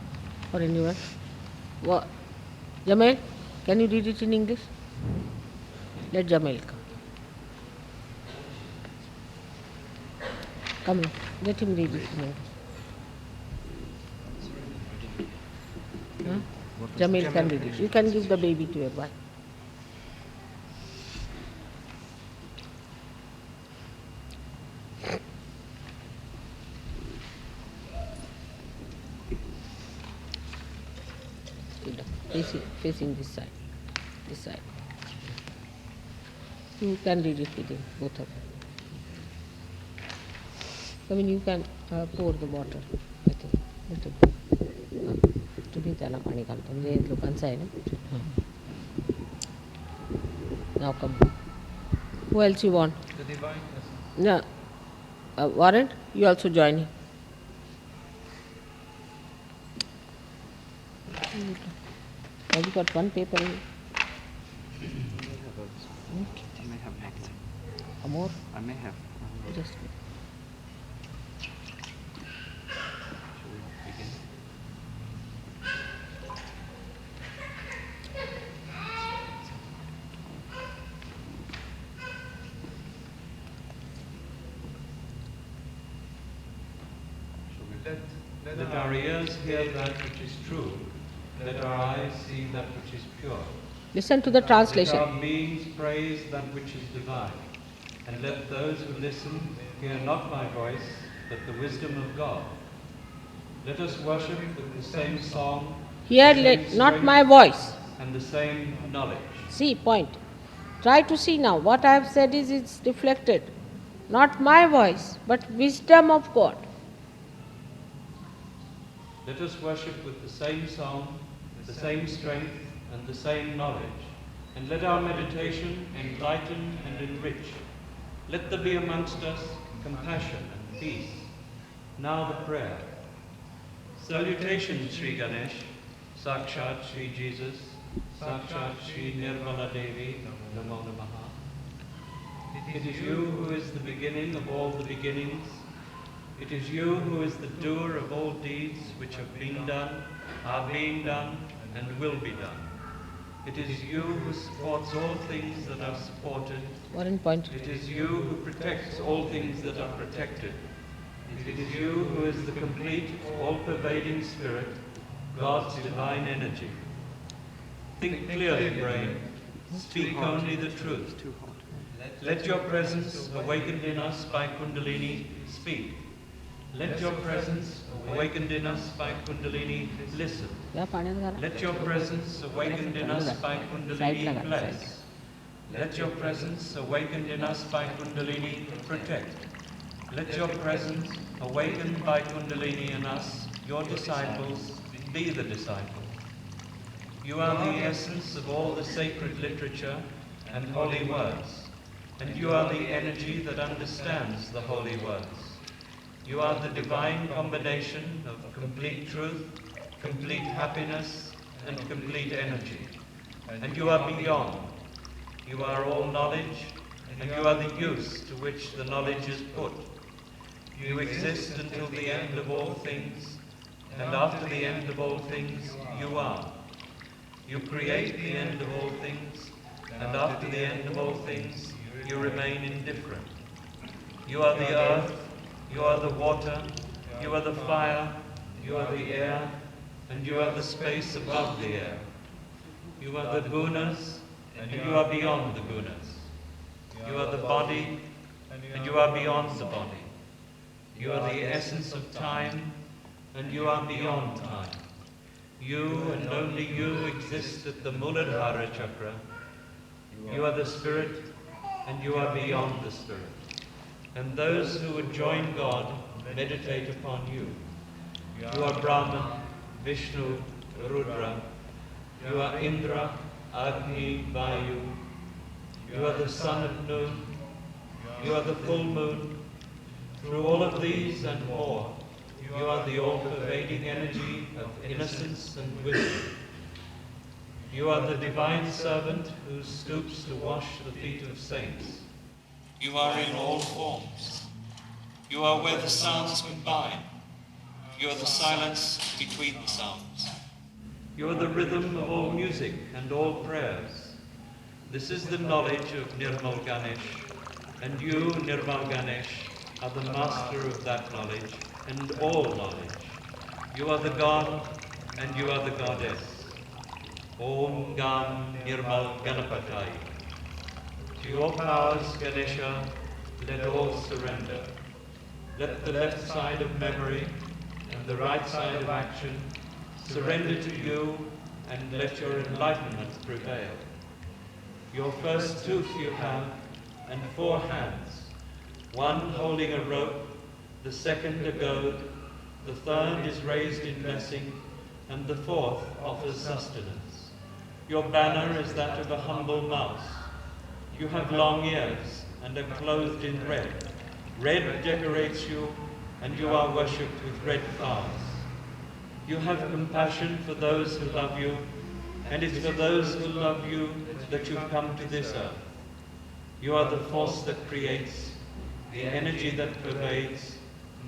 or anyone. What? Jamil, can you read it in English? Let Jamil come. Come on, let him read it. Huh? Jamil can read it. You can give the baby to your wife. Facing this side. This side. You can read it with him, both of you. I mean, you can pour the water, I think. तुम्ही त्याला पाणी घालतो म्हणजे लोकांचं आहे ना. Now come. Who else you want? The divine person. No. Warren, you also join him. Have you got one paper? I may have next. More? I may have. Just Shall we begin? Let our ears hear that which is true. Let our eyes see that which is pure. listen to the translation. Let our beings praise that which is divine. And let those who listen hear not my voice, but the wisdom of God. Let us worship with the same song, Here, the let same not strength, my voice. and the same knowledge. See, point. Try to see now. What I have said is it's reflected. Not my voice, but wisdom of God. Let us worship with the same song, the same strength, and the same knowledge. And let our meditation enlighten and enrich. Let there be amongst us compassion and peace. Now the prayer. Salutations, Sri Ganesh, Sakshat Sri Jesus, Sakshat Sri Nirmala Devi, Namo Namaha. It is you who is the beginning of all the beginnings. It is you who is the doer of all deeds which have been done, are being done, and will be done. It is you who supports all things that are supported. Warren, point. It is you who protects all things that are protected. It is you who is the complete, all-pervading Spirit, God's divine energy. Think clearly, brain. Speak only the truth. Too hot. Let your presence, awakened in us by Kundalini, speak. Let your presence, awakened in us by Kundalini, listen. या पाण्यात घाला. Let your presence, awakened in us by Kundalini, bless. Let your presence, awakened in us by Kundalini, protect. Let your presence, awakened by Kundalini in us, your disciples, be the disciples. You are the essence of all the sacred literature and holy words, and you are the energy that understands the holy words. You are the divine combination of complete truth, complete happiness, and complete energy. And you are beyond. You are all knowledge, and you are the use to which the knowledge is put. You exist until the end of all things, and after the end of all things, you are. You create the end of all things, and after the end of all things, you remain indifferent. You are the earth, you are the water, you are the fire, you are the air, and you are the space above the air. You are the gunas, and you are beyond the gunas. You are the body, and you are beyond the body. You are the essence of time, and you are beyond time. You and only you exist at the Muladhara chakra. You are the spirit, and you are beyond the spirit. And those who would join God meditate upon you. You are Brahman, Vishnu, Rudra. You are Indra, Agni, Vayu. You are the sun of noon. You are the full moon. Through all of these and more, you are the all-pervading energy of innocence and wisdom. You are the divine servant who stoops to wash the feet of saints. You are in all forms. You are where the sounds combine. You are the silence between the sounds. You are the rhythm of all music and all prayers. This is the knowledge of Nirmal Ganesh, and you, Nirmal Ganesh, are the master of that knowledge and all knowledge. You are the God and you are the goddess. Om Gam Nirmal Ganapatai. To your powers, Ganesha, let all surrender. Let the left side of memory and the right side of action surrender to you, and let your enlightenment prevail. Your first tooth you have, and 4 hands, one holding a rope, the second a goad, the third is raised in blessing, and the 4th offers sustenance. Your banner is that of a humble mouse. You have long ears and are clothed in red. Red decorates you, and you are worshipped with red flowers. You have compassion for those who love you, and it's for those who love you that you've come to this earth. You are the force that creates, the energy that pervades,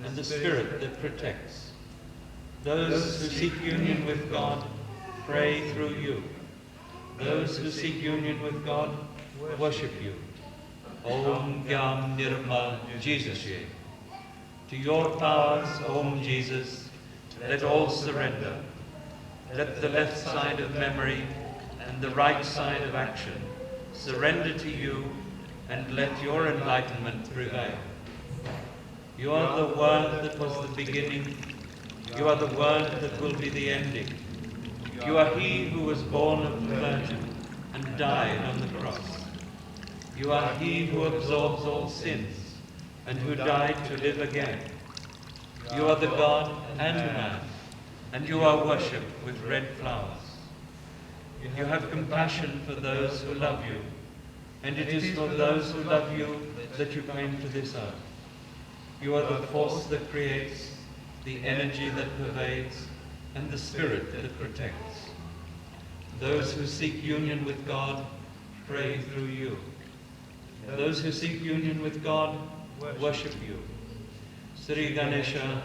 and the spirit that protects. Those who seek union with God pray through you. Those who seek union with God worship you. Om Gyam Nirmal Jesus Ye. To your powers, Om Jesus, let all surrender. Let the left side of memory and the right side of action surrender to you, and let your enlightenment prevail. You are the Word that was the beginning. You are the Word that will be the ending. You are He who was born of the Virgin and died on the cross. You are He who absorbs all sins and who died to live again. You are the God and man, and you are worshipped with red flowers. You have compassion for those who love you, and it is for those who love you that you came to this earth. You are the force that creates, the energy that pervades, and the spirit that protects. Those who seek union with God pray through you. Those who seek union with God worship you. Sri Ganesha,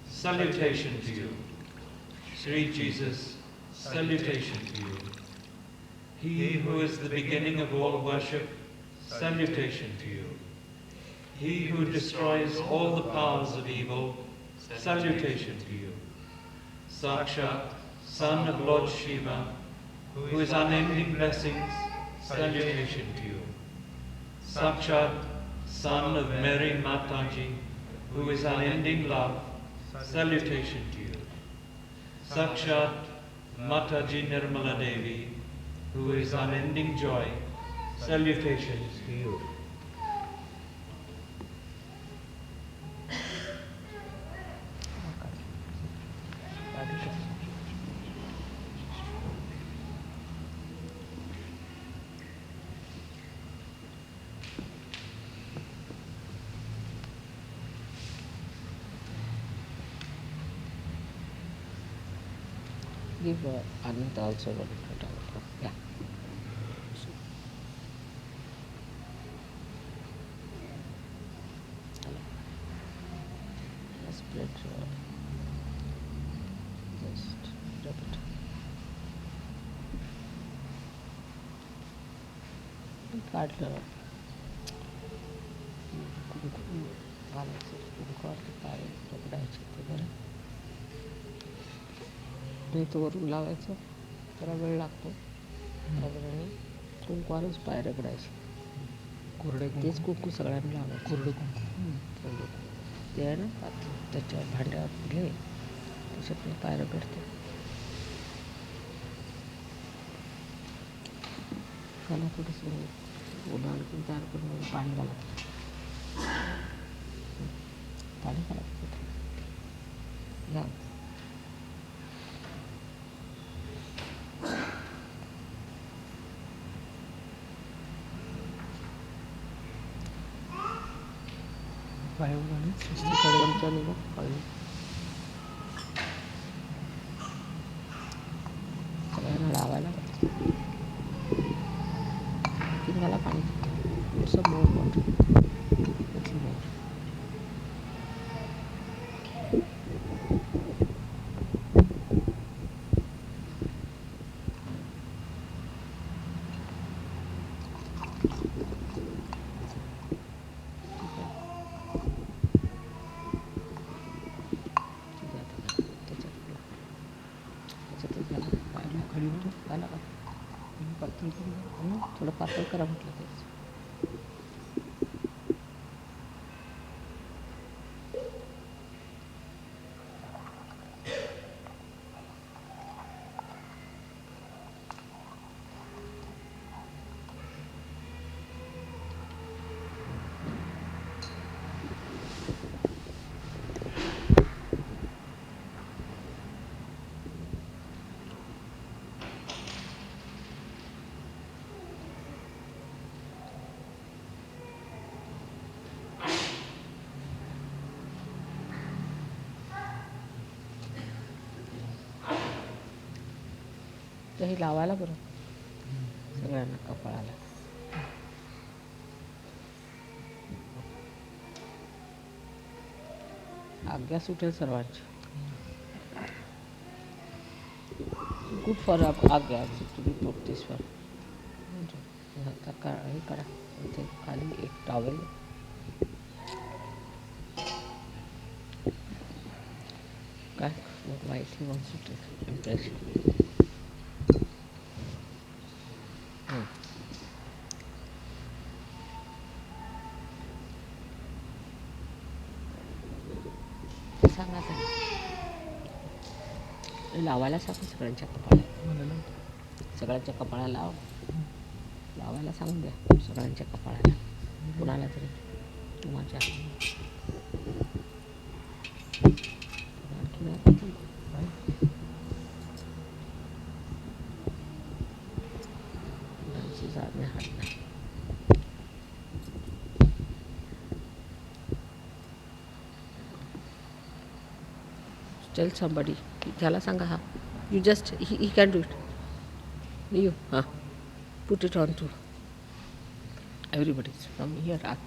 salutation to you. Sri Jesus, salutation to you. He who is the beginning of all worship, salutation to you. He who destroys all the powers of evil, salutation to you. Sakshat, son of Lord Shiva, who is unending blessings, salutation to you. Sakshat, son of Mary Mataji, who is unending love, salutation to you. Sakshat, Mataji Nirmala Devi, who is unending joy, salutations to you. Give Anant also one photo. Yeah. Spread just rub it. काढलं कुंकू घालायचं कुंकवावरती पाय रगडायचे ते बरं नाही तर वरून लावायचं जरा वेळ लागतो रगडाने कुंकवावरच पाय रगडायचे कोरडे तेच कुंकू सगळ्यांना लावायचं कोरडे कुंकू ते आहे ना त्याच्यावर भांड्यावर घे त्याच्यात पाय रगडते त्याला थोडंसं उन्हाळ्यातून तयार करून पाणी घालायचं पाणी घालायचं घ्या चमच्याने बघ पाणी सगळ्यांना लावायला मला पाणी some more water. Little more. थोडं पातळ करा म्हटलं तेच. तर हे लावायला बरं सगळ्यांना कपाळाला. आज्ञा सुटेल सर्वांची. गुड फॉर आज्ञा तुम्ही पुट दिस फॉर. आता हे करा इथे खाली एक टॉवेल. काय वाईट he wants to take impression. सांगा लावायला सांगा सगळ्यांच्या कपाळाला. सगळ्यांच्या कपाळाला लाव. लावायला सांगून द्या सगळ्यांच्या कपाळाला. कुणाला तरी तुमच्या आज्ञा हात नाही. टेल समबडी त्याला सांगा. हा you just he can do it. You हां put it on to everybody from here आत.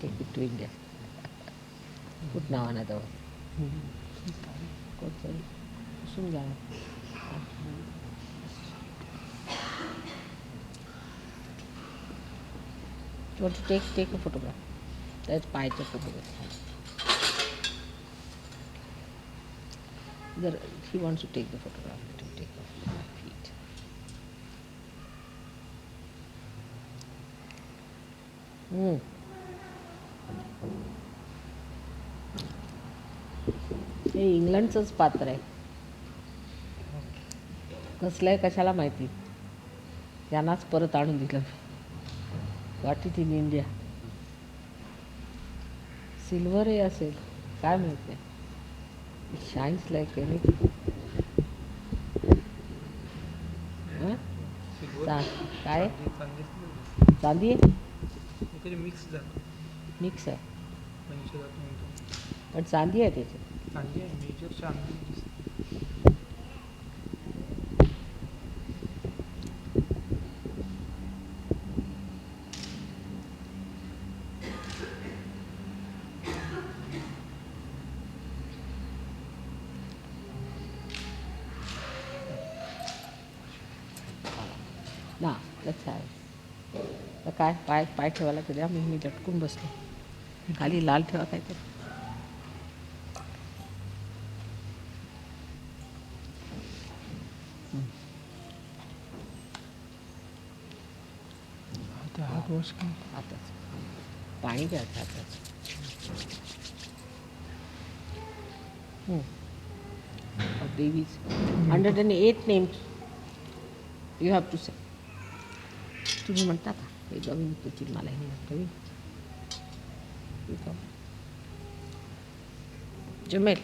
Take it to India. Put now another one. कोणतरी पुसून घ्या. You want to take a photograph. That's पायचा photograph. He wants to take the photograph. Let him take off my feet. हे इंग्लंडचंच पात्र आहे. कसलं आहे कशाला माहिती. यांनाच परत आणून दिलं. What it in India. Silver हे असेल काय माहिती. Shines like anything. काय चांदी आहे. मिक्स आहे पण चांदी आहे त्याच्यात. ना लक्ष आहे तर काय पाय पाय ठेवायला तरी मी लटकून बसले. खाली लाल ठेवा काय तर. हात वॉश हाताच पाणी घ्यायचं हाताच. Devi's 108 names you have to से. तुम्ही म्हणता का हे गवीन तुझी मला हे गवीन जमेल.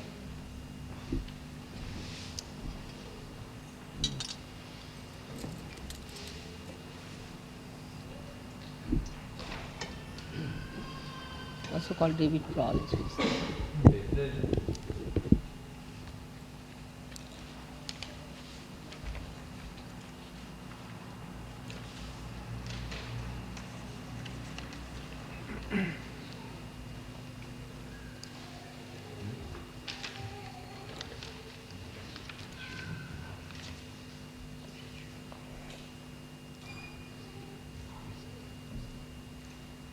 Also called David Prawls.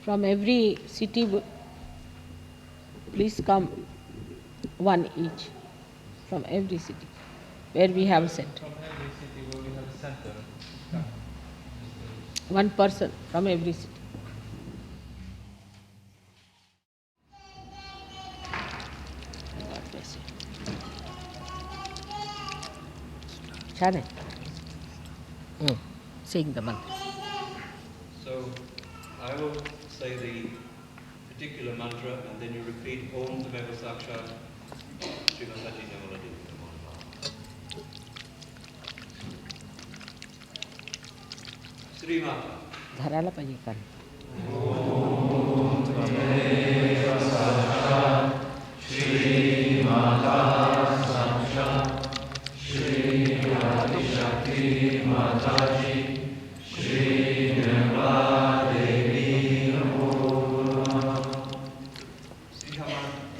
From every city, please come one each. From every city where we have a center. From every city where we have a center. One person from every city. God bless you. Chane. Sing the mantra. So I will say the particular mantra and then you repeat Om Tameva Sakshat Srimataji Namaladi. Srimata. धरायला पाहिजे कान.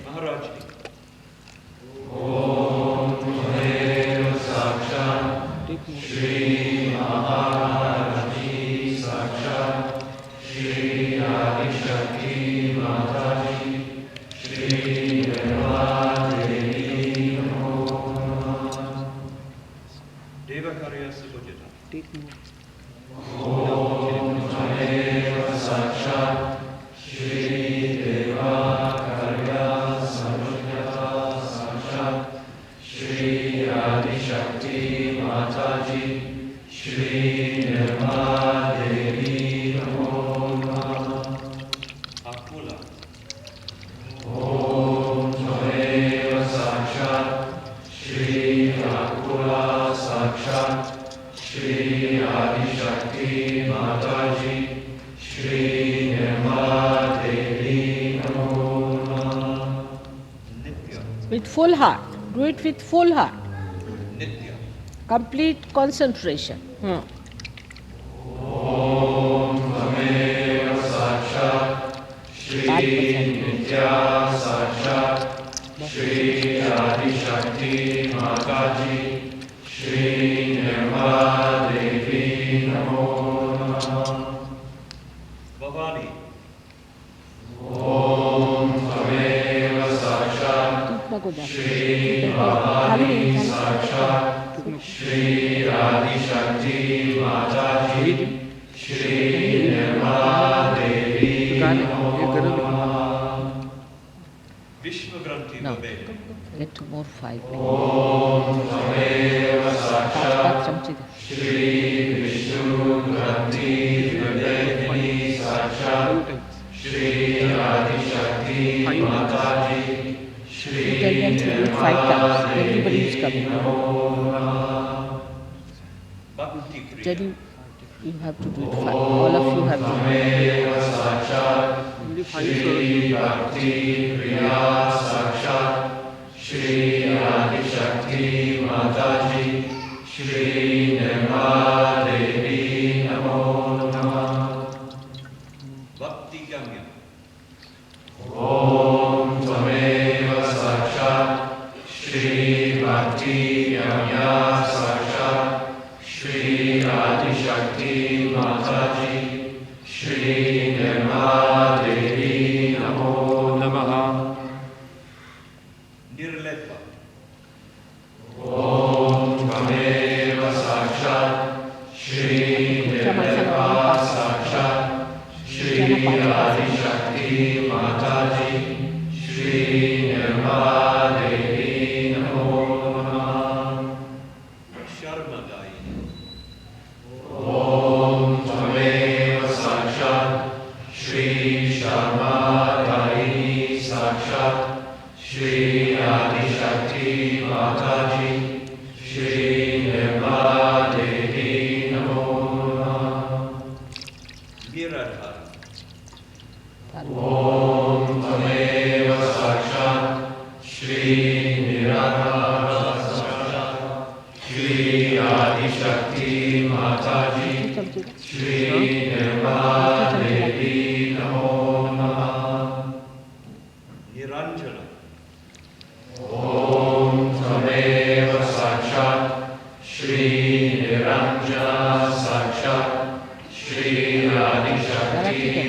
Maharaj. Devakarya Subhajita. Akula. Nitya. With full heart. Do it with full heart. Nitya. Complete concentration. Bhavani. नको जा. Vishwagranthi No. Babeka. Get more 5. पाँच चमचे दे. Tell them to do it 5 times. Everybody is coming. Bhakti Kriya. Tell you have to do it 5. All of you have to do it. Only 5 Bhakti Gamya. Nirlepa. Sharmadayini. Miradhara. Niranjana.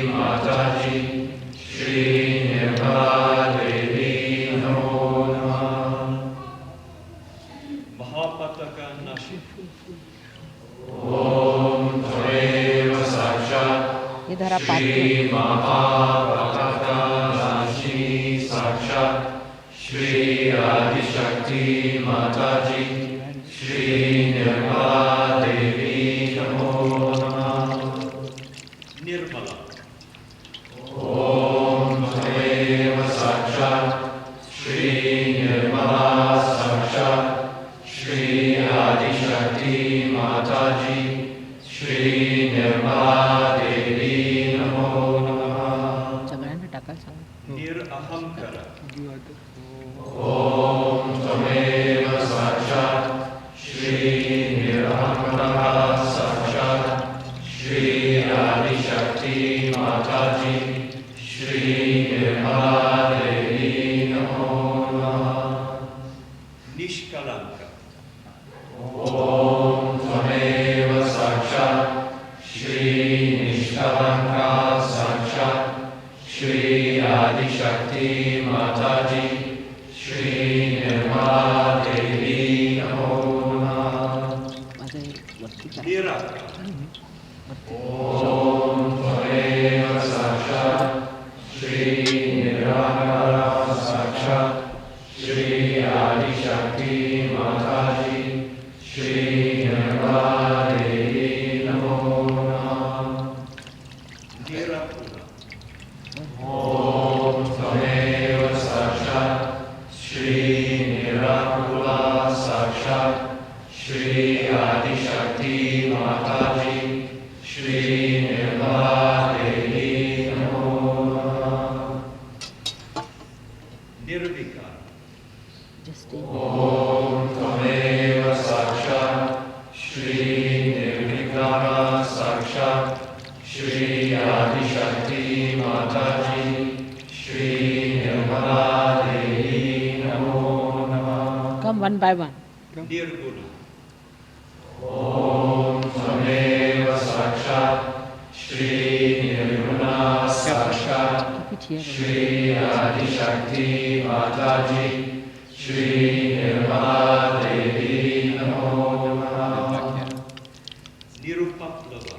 Maharaj. Mahapataka Nashi. इधर आप पाठ Nirmala. सगळ्यांना टाकायला सांग. Nirahamkara. Nishkalanka. माझं हे वरती टाक. Niraka. Nirakula. Nirvikara. Just stay. Come one by one. Nirguna. Keep it here. Nirupaplava.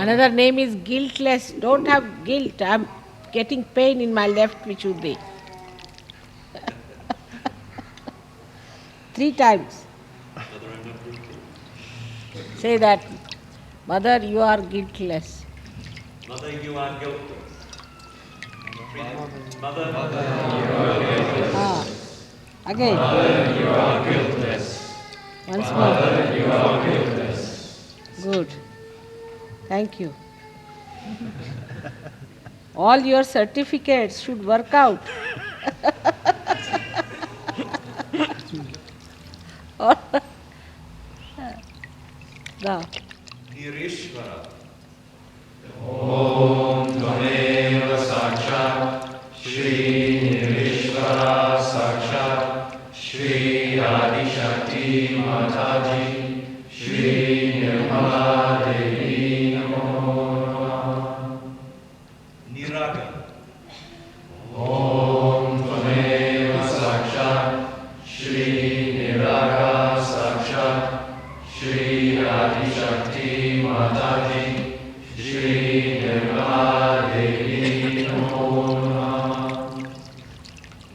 Another name is guiltless. Don't have guilt. I'm getting pain in my left Vichuddhi. 3 times. Mother, I'm not guilty. Say that. Mother, you are guiltless. Mother, you are guiltless. Mother, Ah. Again. you are guiltless. Once more. You are guiltless. Good. Thank you. All your certificates should work out. Go. Nirishvara. Niraga.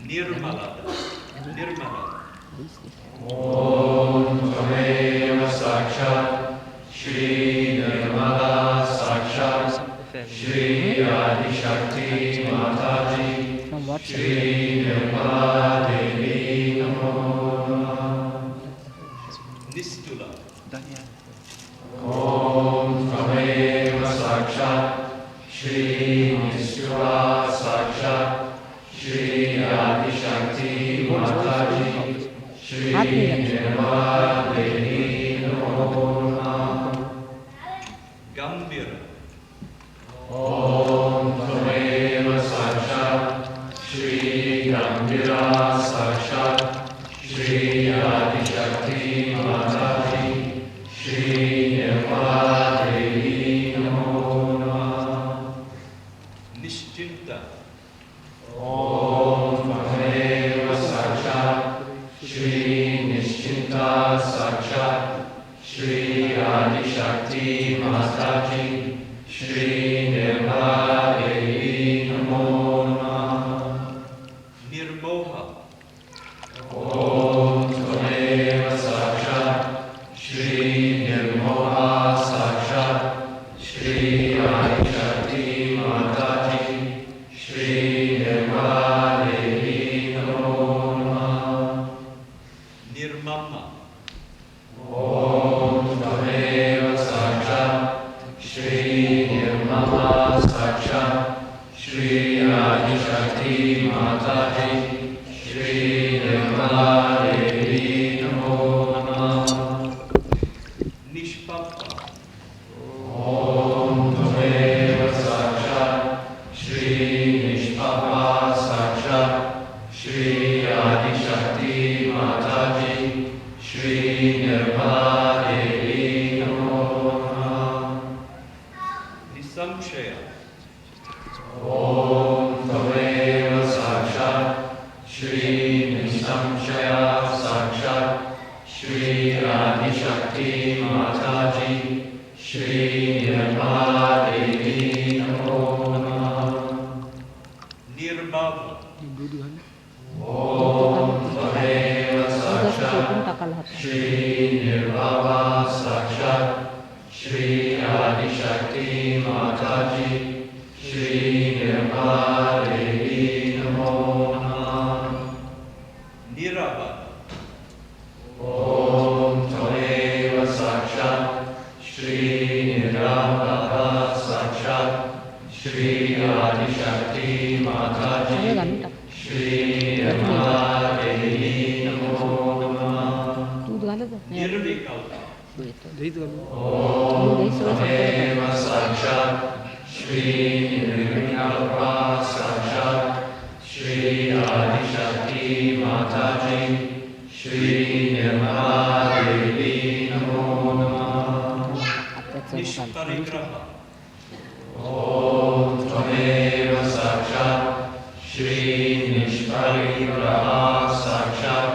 Nirmala. Nirmala. From what side? Nistula. हाथ नहीं रखना. Gambira. Nischinta. Om Tvameva Sakshat Shri Nischinta Sakshat Shri Adi Shakti Mataji Shri Nirmala Devi Namo Namaha. Nirmoha. Om Tvameva Sakshat Shri Nirmoha Sakshat Shri Adi Shakti Mataji Shri Nirmala Devi Namo Namaha. Nirmama. Om Tvameva Sakshat Shri Nirmama Sakshat Shri Adi Shakti Mataji Shri Nirmala Devi Namo Namaha. Nishpapa. Om Tvameva Sakshat Shri Nishpapa Sakshat Shri Adi Shakti Mataji Shri Nirmala Devi Namo Namaha. Nisamshaya. Om Tvameva Sakshat Shri Nisamshaya Sakshat Shri Adi Shakti Mataji Shri Nirmala Devi Namo Namaha. Nirbhava. Om Tvameva Sakshat Shri Nirvava Sakshat Shri Adi Shakti Mataji Shri Nirmala Devi Namo Namaha. Nirabha. Om Tvameva Sakshat Shri Nirvava Sakshat Shri Adi Shakti Mataji Shri Nirmala Devi Namo Namaha. Nirvikalpa. Om Tvameva Sakshat Shri Nirvikalpa Sakshat Shri Adi Shakti Mataji Shri Nirmala Devi Namo Namaha. Nishparigraha. Om Tvameva Sakshat Shri Nishparigraha Sakshat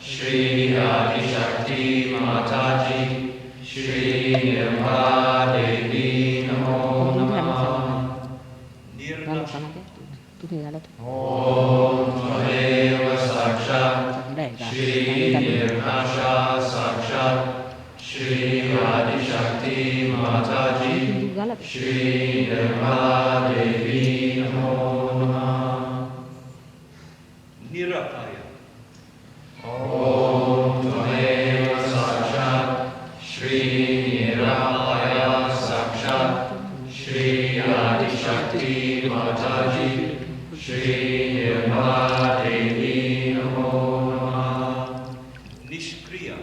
Shri Adi Shakti Mataji Shri Nirmala Devi Namo Namaha. Nirnasha. Om Tvameva Sakshat Shri Nirnasha Sakshat Shri Adi Shakti Mataji Shri Nirmala Devi Namo Namaha. Nirapaya. Om Tvameva Sakshat Shri Nirapaya Sakshat Shri Adi Shakti Mataji Shri Nirmala Devi Namo Namaha. Nishkriya.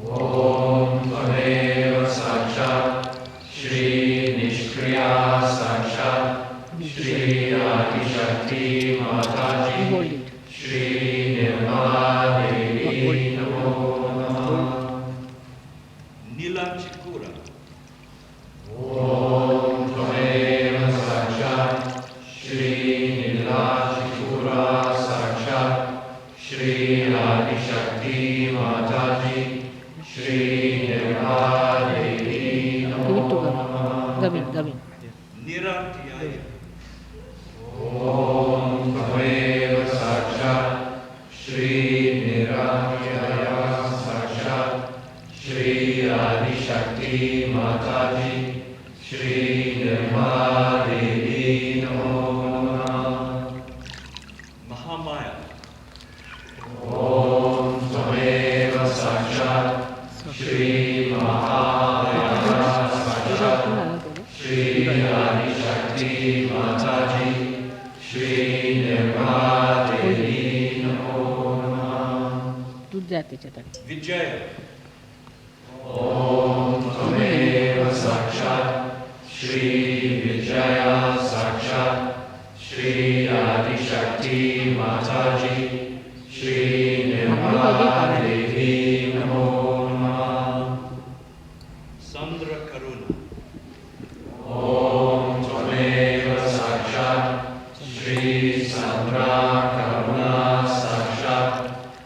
Om Tvameva Sakshat Shri Nishkriya Sakshat Shri Adi Shakti Mataji Shri Nirmala Devi Namo Namaha. Nilachikura. Om Tvameva Sakshat Shri Nilachikura Sakshat Shri Adi Shakti Mataji Shri Nirmala Devi Namo Namaha. Nirantiyaya. Om Tvameva Sakshat Shri Niranyaya Sakshat Shri Adi Shakti Mataji Shri Nirmala Devi Namo Namaha. Mahamaya. Om Tvameva Sakshat Shri Mahaya Sakshat Shri Adi Shakti Mataji Shri Nirmala Devi Namo Namaha. Vijaya. Om Tvameva Sakshat Shri Vijaya Sakshat Shri Adi Shakti Mataji Shri Nirmala Devi Namo Namaha. Sandra Karuna. Om Tvameva Sakshat Sakshat, Shri Sandra Karuna Sakshat,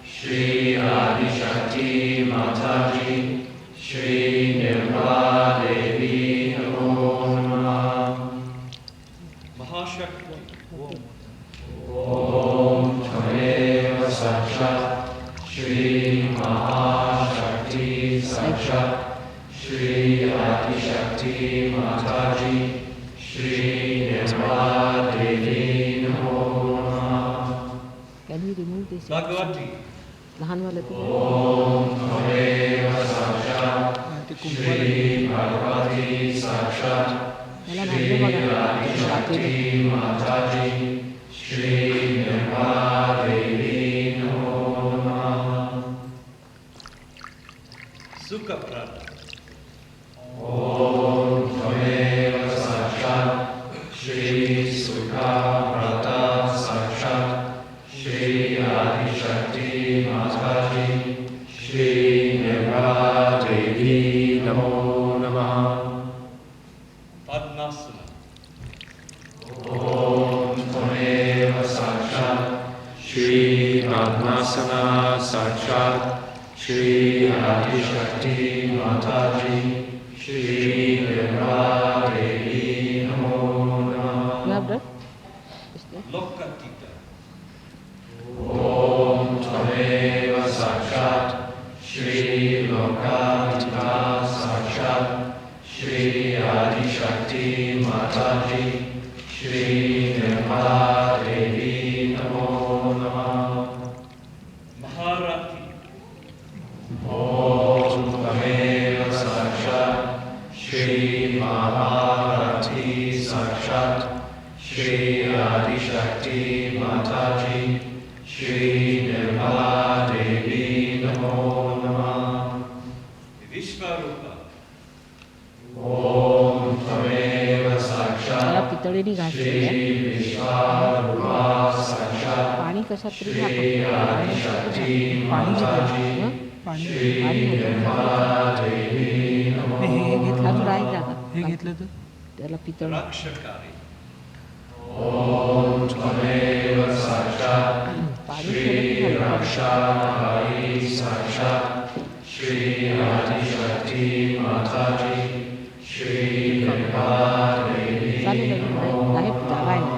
Shri Adi Shakti Mataji, Shri Nirmala Devi Namo Namah. Mahashakti. Om Tadeva Sakshat, Shri Mahashakti Sakshat, Shri Adi Shakti Mataji, Shri Nirmala Devi Namo Namah. Can we remove this? Bhagavati. लहान वाले पे Om Tadeva Sakshat, Shri Bhagavati Sakshat, Shri Adi Shakti Mataji, Shri Nirmala Devi Namo Namah. Sukha Prana. Om Tadeva Sakshat, Shri Sukha Prata Sakshat, Shri Adi Shakti Mataji, Shri Nirmala Devi Namo Namah. Padmasana. Om Tadeva Sakshat, Shri Padmasana Sakshat, Shri Adi Shakti Mataji, Shri Nirmala Devi Namo Namah. you have done? Is there? Lokatita. Om Tadeva Sakshat, Shri Lokatita Sakshat, Shri Adi Shakti Mataji, Shri Nirmala Devi Namo Namah. Maharati. Om Tadeva Sakshat, Shri Maharati Sakshat, Shri Adi Shakti Mataji, Shri Nirmala Devi Namo Namah. Vishvarupa. Om Tadeva मला Sakshat, पितळेनी घासलेली आहे. Shri Vishvarupa Sakshat, पाणी कशात तरी Shri Adi Shakti Mataji, Shri Nirmala Devi Namo अजून Namah. आहे जागा हे घेतलं तर त्याला पितळ Rakshakari. Om Tadeva Sakshat, पाणी Shri Rakshakari Sakshat, Shri Adi Shakti Mataji, Shri Nirmala Devi चालेल Namo आहे जागा आहे Namah. ना.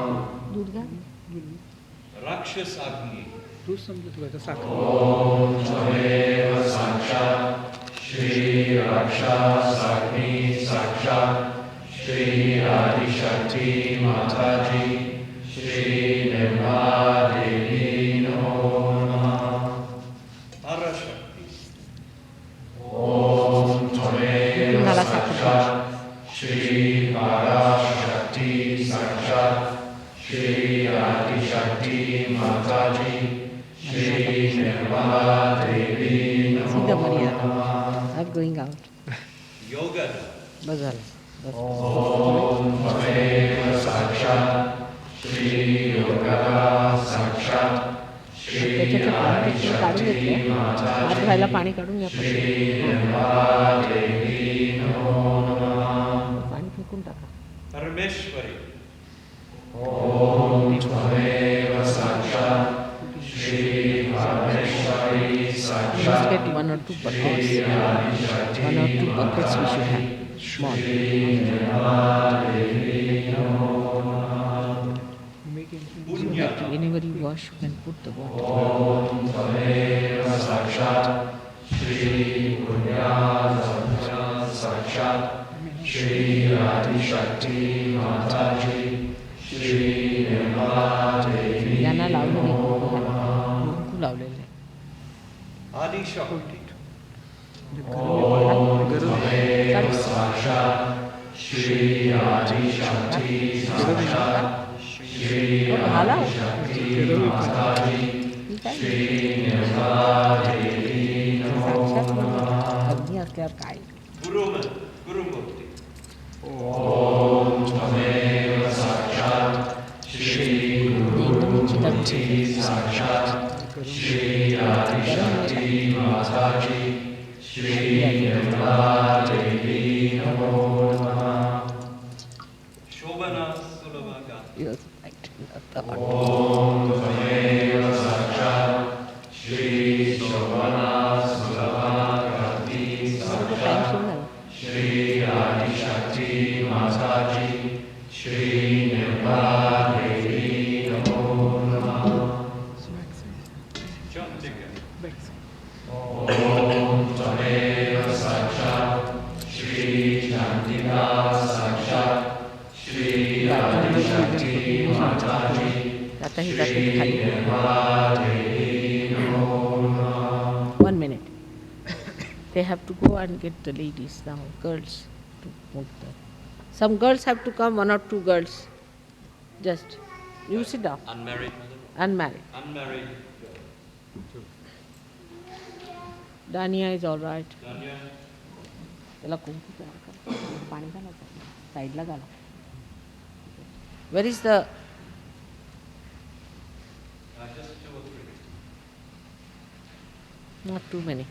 दूध घ्या Rakshasagni. तूच समजत तुला साखर Om Tadeva Sakshat, Shri Rakshasagni Sakshat, Shri Adi Shakti Mataji, Shri Nirmala Devi Namo Namah. Parashakti. Om Tadeva Sakshat, Shri Parashakti Sakshat, Shri Adi Shakti Mataji, Shri Nirmala Devi सीधा Namo मर्यादा Namah. अब going out Yogada. बस झालं बस Om Tadeva Sakshat, Shri Yogada Sakshat, Shri त्याच्यातलं पाणी Adi तिथून काढून Shakti घेतलं हात Mataji, धुवायला पाणी काढून घ्या Shri पटकन. Nirmala Devi Namo Namah. पाणी फेकून टाका Parameshwari. Om Tadeva Sakshat, Shri Parameshwari We must Sakshat, get 1 or 2 buckets. Shri Adi Shakti 1 or 2 buckets we should have. Small. Shri Nirmala Devi Namo Namah. Punya. Whenever you wash, you can put the water. Om Tadeva Sakshat, Shri Punyatma Sakshat, Shri Adi Shakti Mataji, Shri Nirmala Devi ज्यांना लावलं नाही Namo Namah. कुंकू लावलेलं आहे. Adi Shakti. Om Tadeva Sakshat, Shri Adi Shakti Sakshat, Shri Adi Shakti Mataji, ठीक आहे Shri Nirmala Devi Namo साक्षात Namah. अग्नी असल्यावर काय Guruman. Gurumurti. Om Tadeva Sakshat, Shri Gurumurti Sakshat, Shri Adi Shakti Mataji, Shri Nirmala Devi Namo Namah. Shobana Sulabhaga. Yes, John Digger. आता ही जाते खाली. 1 minute. They have to go and get the ladies now, girls, to move the. Some girls have to come, 1 or 2 girls. Just, you sit down. Unmarried, madam? Unmarried. Unmarried. Dania is all right. Danya? त्याला कुंकू तयार कर, पाणी घालायचं, साईडला घाला. Where is the Just 2 or 3. not too many.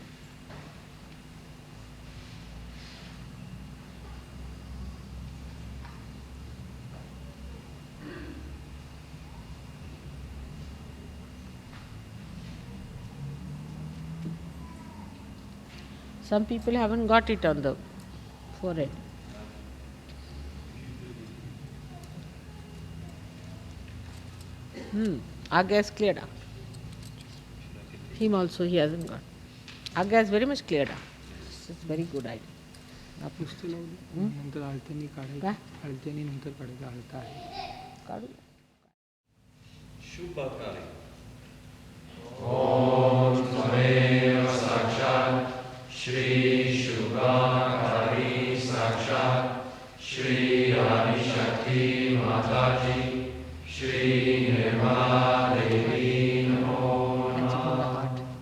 Some people haven't got it on the forehead. Agya is cleared up. Him also he hasn't got. Agya is very much cleared up. It's a very good idea. पुस्तक लावली नंतर आळत्यानी काढायचं. काय? आळत्यानी नंतर काढायचं. आळता आहे. काढू. Shubhakari.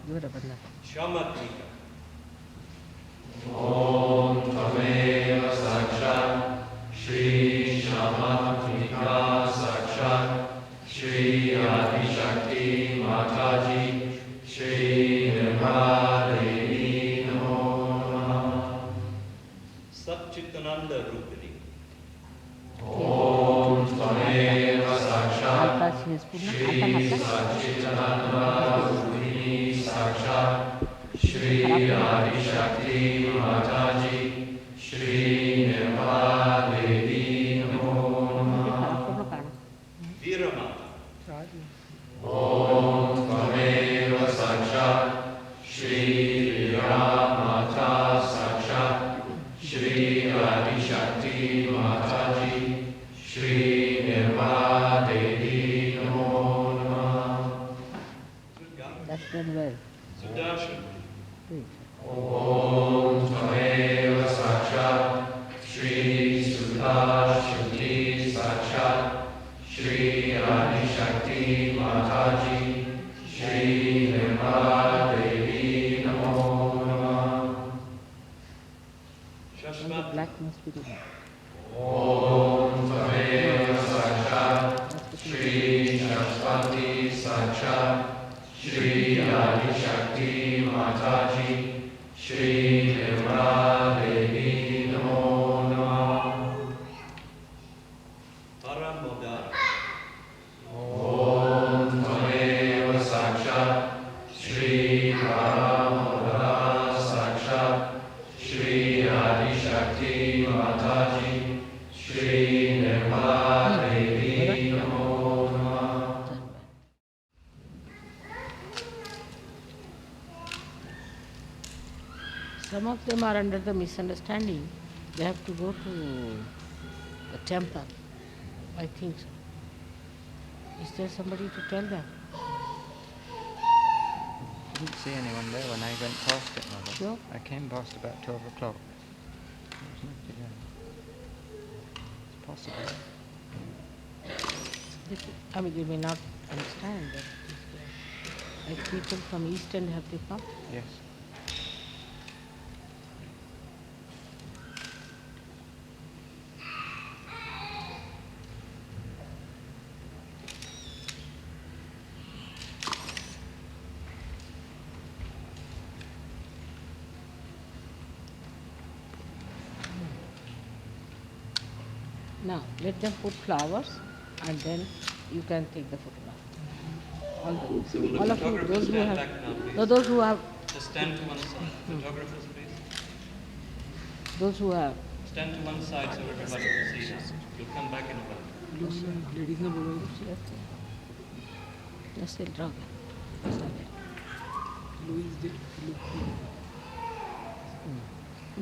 Give it a button. Shamatika. Satchitananda Rupini. आता शेष पूर्ण आता Viramata. That's done well. Sudarshan. Great. Shashmat. Black must be given. Paramodara. Some of them are under the misunderstanding. They have to go to the temple. I think so. Is there somebody to tell them? I didn't see anyone there when I went past it, Mother. Sure. I came past about 12 o'clock. There was nobody there. It's possible. I mean, they may not understand that. Like people from East End, have they come? Yes. Now, let them put flowers and then you can take the photograph. So will the All of you, photographer those who stand have, back now, please? no, those who have, Just stand to one side. Photographers, please. those who have, Stand to one side so everybody can see now. You'll come back in a while. लेडीजने बोलवायचं नसेल राहू द्या. चालेल. लुईस दे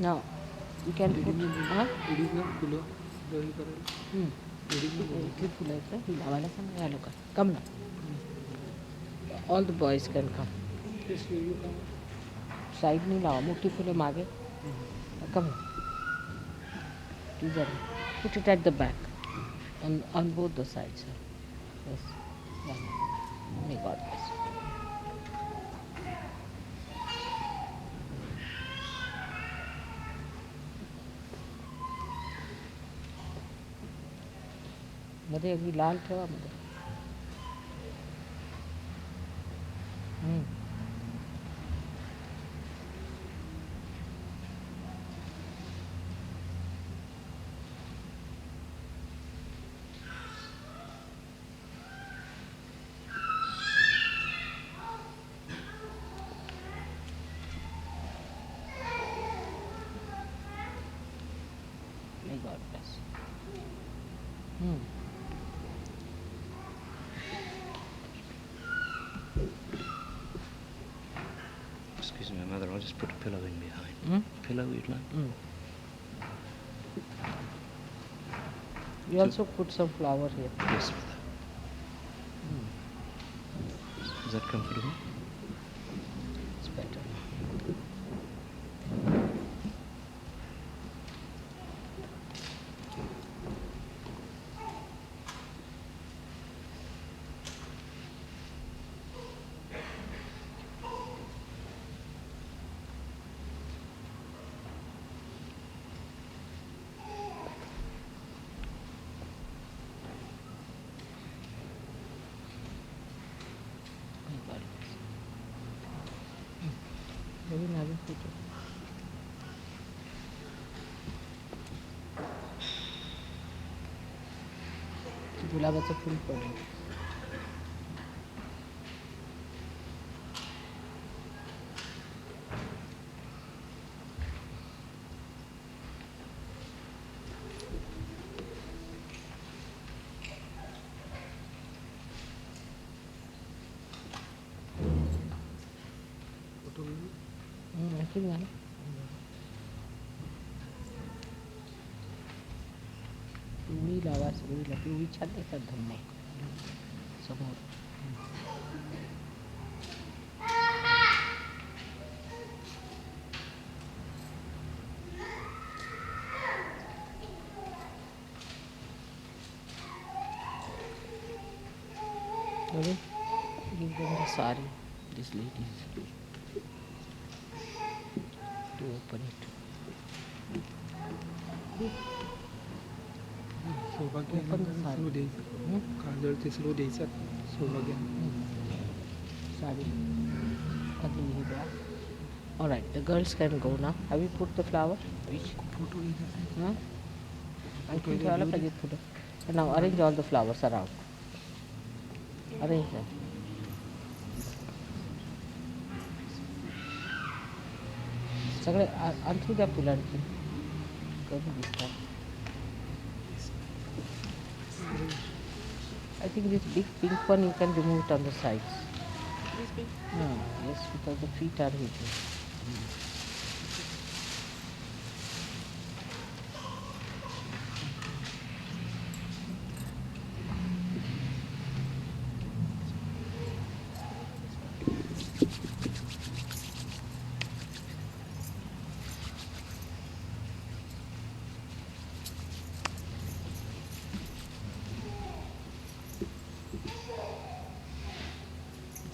Now, you can put, huh? लेडीजनं फुलं drawing करायला लेडीजनं बोलवायचं इथली फुलं आहेत का? ही लावायला सांगा या लोक कम ना. All the boys can come. ते स्टुडिओ काम साईडनी लावा मोठी फुलं मागे कम ना. Put it at the back on both the sides. Yes. Yeah. May God bless you. मध्ये अगदी लाल ठेवा मध्ये. May God bless you. Excuse me, Mother, I'll just put a pillow in behind. Pillow you'd like? You also put some flower here. Yes, Mother. Is that comfortable? It's better. Very nice photo. गुलाबाचं फूल पडलं. Photo आणखीन झालं. पिवळी लावा सगळीला पिवळी छान देतात धम्मक समोर. Give them the sari, these ladies, to open it. सौभाग्यानं Open the sari. Slow द्यायचं काजळ ते स्लो द्यायचं सौभाग्यानं Sari. Ugly here. All right, the girls can go now. Have you put the flower? Which? Photo घ्यायचा Huh? आणखीन ठेवायला पाहिजे फुलं. Now arrange all the flowers around. Arrange them. सगळे अंथरू द्या फुलं आणखी कमी दिसतात. I think this big pink one you can remove it on the sides. This big? No, yes, because the feet are hidden.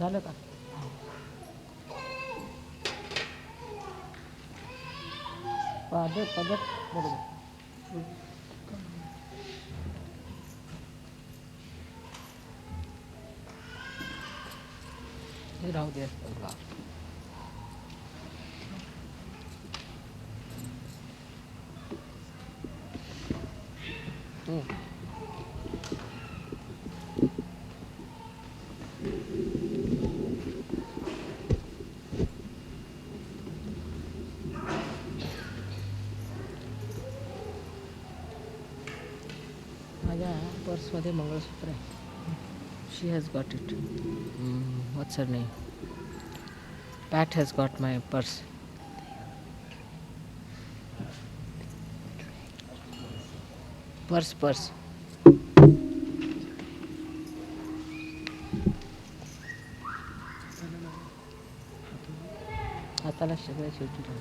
झालं का? पदर बरोबर. हे राहू दे. पर्समध्ये मंगळसूत्र आहे. She has got it. What's her name? Pat has got my purse. Purse. हाताला सगळ्या शेवटी लाव.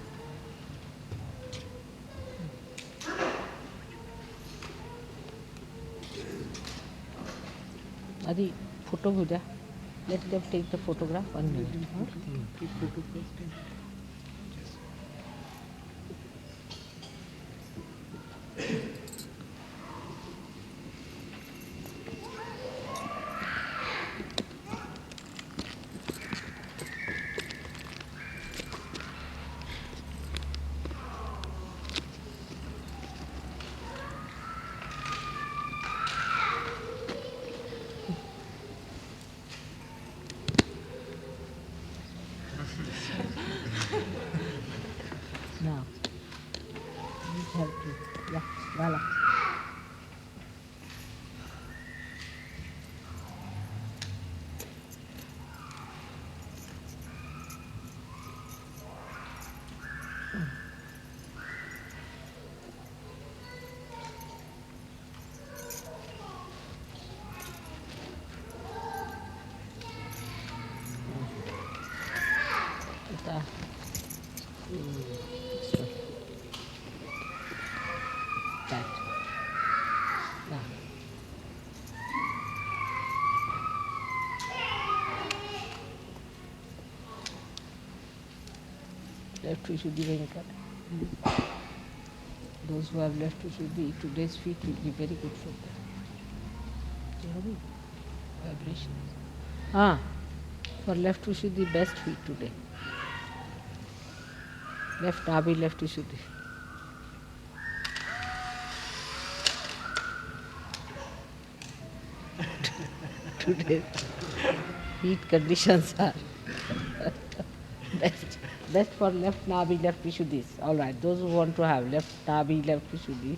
आधी फोटो घेऊ द्या. Let them take the photograph 1 minute. Take photo first. Now, you have to, yeah, voila. That. Now. Left Vishuddhi Venkata. Those who have left Vishuddhi, today's feet will be very good for them. Vibration. For left Vishuddhi, best feet today. Left Nabi, left Vishuddhi. Today, heat conditions are best for left Nabi, left Vishuddhis. All right, those who want to have left Nabi, left Vishuddhis.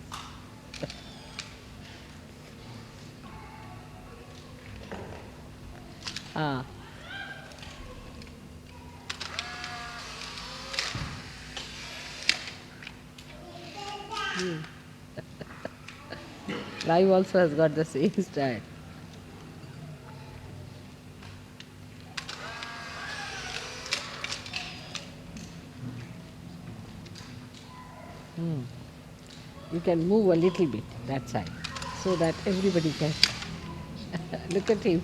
Live also has got the same style. You can move a little bit that side so that everybody can look at him.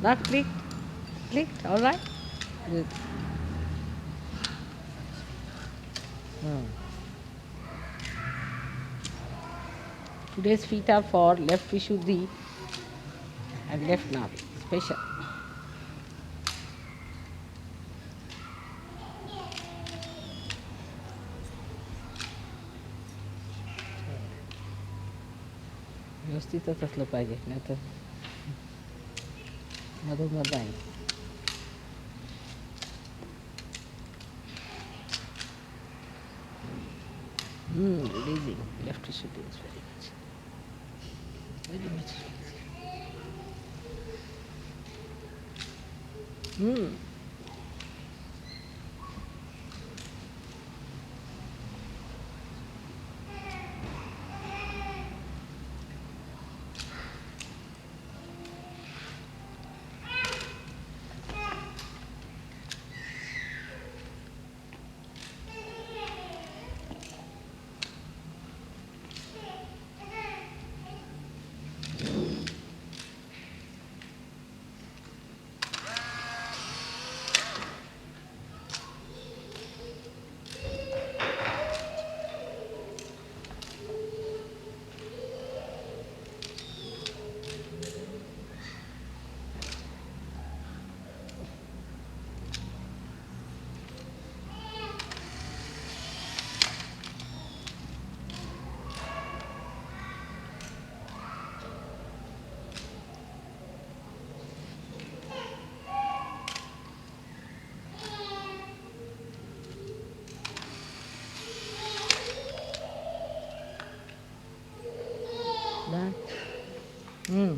Not clicked, all right? Good. Today's feet are for left Vishuddhi and left Navi, special. व्यवस्थितच असलं पाहिजे, नाही तर मधोमध जाईल. Releasing left Vishuddhi is very much. Very much. Hmm.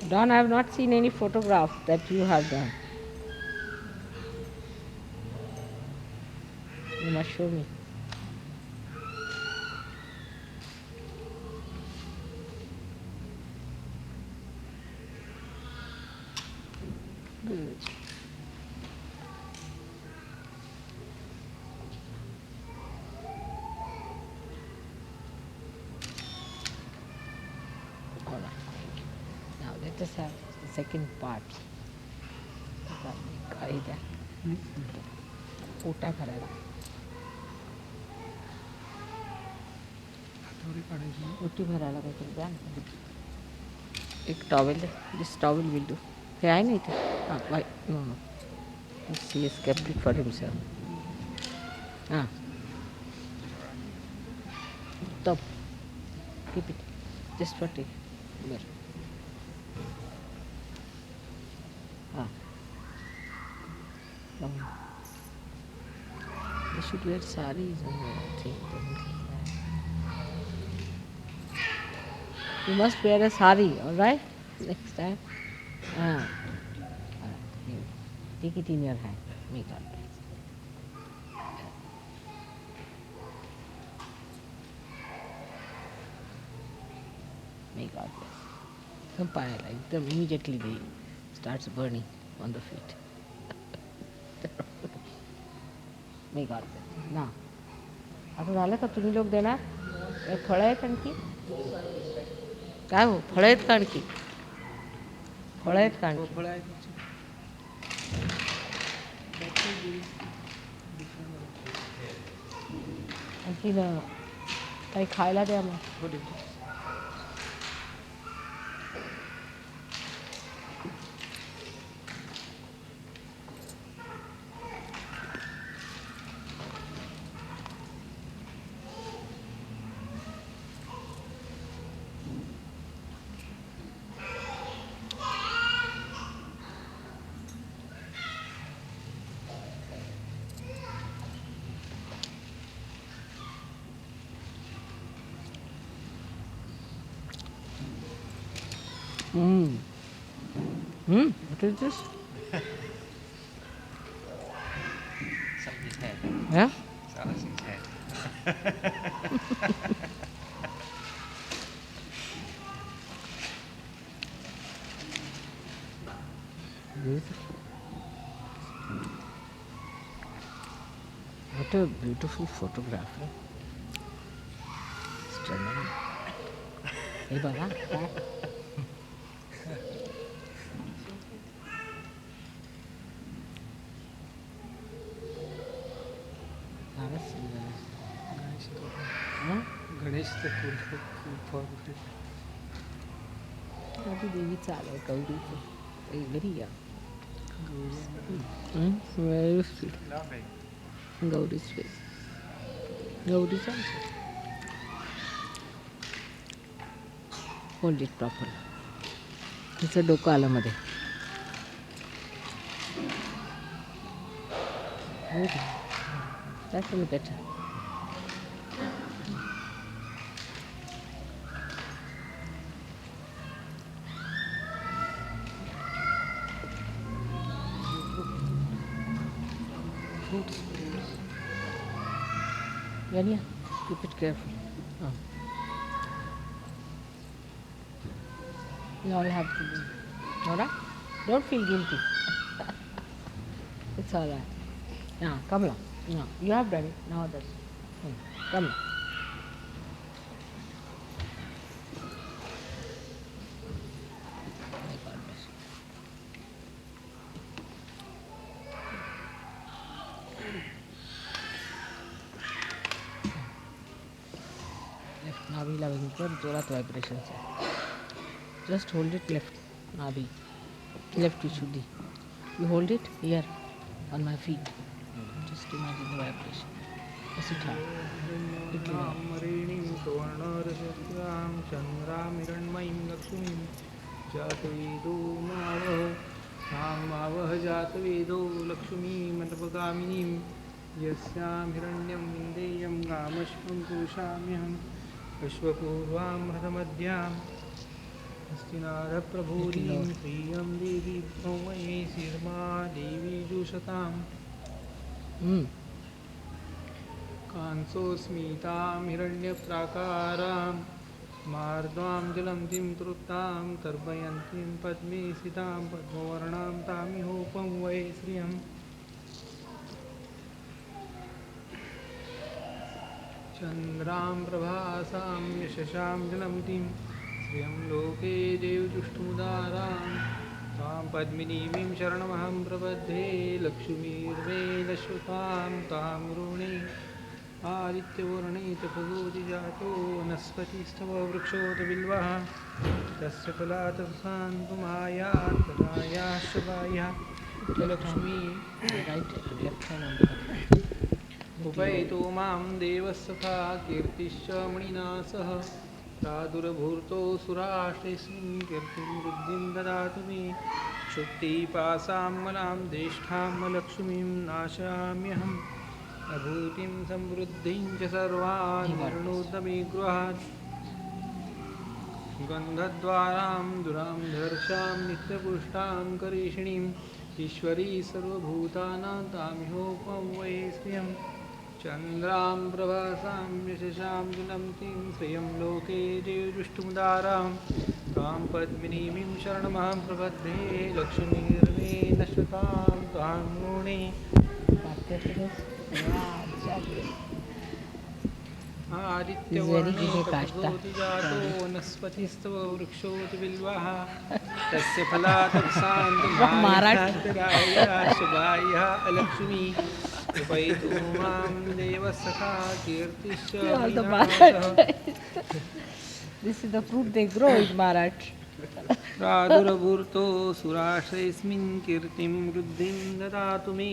Don, I have not seen any photograph that you have done. You must show me. Good. All right. Now let us have the second part. काय द्या पोटा भरायला हातावरी काढायची. OT भरायला काहीतरी द्या ना. एक towel दे. This towel will do. हे आहे ना इथे. हां why no no. He has kept it for himself. Ah. Top. Keep it. Just for take. There. Ah. They should wear saris and everything. You must wear a sari, all right? Next time. Ah. Take it in your hand. Make God bless. May God bless. Vampire like them immediately they starts burning on the feet. May God bless. Now. आता झालं का तुम्ही लोक देणार फळं आहेत आणखी काय हो फळं आहेत का आणखी फळं आहेत का आणखी फळं आहेत. आणखी काही खायला द्या मग हो, देतो. What is this? Something's head. Yeah? Alice's head. What a beautiful photograph. Eh? Stunning. Hey, Bala. गणेशचं फूल फळ कुठे आधी देवीचं आलं गौरीचं very very sweet Gauri sweet गौरीचं होल्ड इट प्रॉपर तिचं डोकं आलं मध्ये That's a little better. fruits. Yeah, keep it careful. Oh. You all have to do. Alright? Don't feel guilty. It's alright. Now, come along. No, you have done it. Now others. Come along. My God bless you. Left नाभीला भयंकर जोरात vibrations आहे. Just hold it left नाभी. Left Vishuddhi. You hold it here on my feet. Just imagine the vibration. Just it hard. Little hard. सुवर्णरजस्यां चन्द्रामिरण्मयीं लक्ष्मीं जातवेदो मावह तां मावह जातवेदो लक्ष्मीमनपगामिनीं यस्यां हिरण्यं विन्देयं गामश्वं पुरुषाम्यहम् अश्वपूर्वां रथमध्यां हस्तिनारप्रभूरीं प्रियं देवी भौमये श्रीर्मा देवी जुषतां कांसोऽस्मितां हिरण्यप्राकारां मार्द्वां जलन्तीं तृप्तां तर्पयन्तीं पद्मे स्थितां पद्मवर्णां तामिहोपं वै श्रियम् चन्द्रां प्रभासां यशसां जलन्तीं श्रियं लोके देवजुष्टुमुदारां तां पद्मिनीं शरणमहं प्रपद्ये लक्ष्मीर्वेदश्रुतां तां ऋणे आदित्यवर्णे च भगवति जातो वनस्पतिस्तव वृक्षोत बिल्वः तस्य फलातसान्तुमायातरायाश्च बाह्यः लक्ष्मी उपैतो मां देवसखा कीर्तिश्च मणिना सह प्रादुर्भूतो सुराष्ट्रेऽस्मिन् कीर्तिं वृद्धिं ददातु मे क्षुप्तिपासां मलां ज्येष्ठां लक्ष्मीं नाशयाम्यहम् अभूतिं समृद्धिं च सर्वान् वर्णोदमे गृहात् गन्धद्वारां दुरां धर्षां नित्यपुष्टां करीषिणीम् ईश्वरी सर्वभूतानां तामिहोपं वै श्रियं चन्द्रां प्रभासां यशसां जलन्तीं श्रियं लोके देवजुष्टुमुदारां तां पद्मिनीं शरणमहं प्रपद्ये लक्ष्मीर्वेदश्रुतां तां ऋणे आदित्यवर्णे भगवति जातो वनस्पतिस्तव वृक्षोत बिल्वः तस्य फलातसान्तुमायाशुभायः अलक्ष्मी उपैतो मां देवसखा कीर्तिश्च This is the fruit they grow in Maharashtra. प्रादुर्भूतो सुराश्रयेऽस्मिन् कीर्तिं वृद्धिं ददातु मे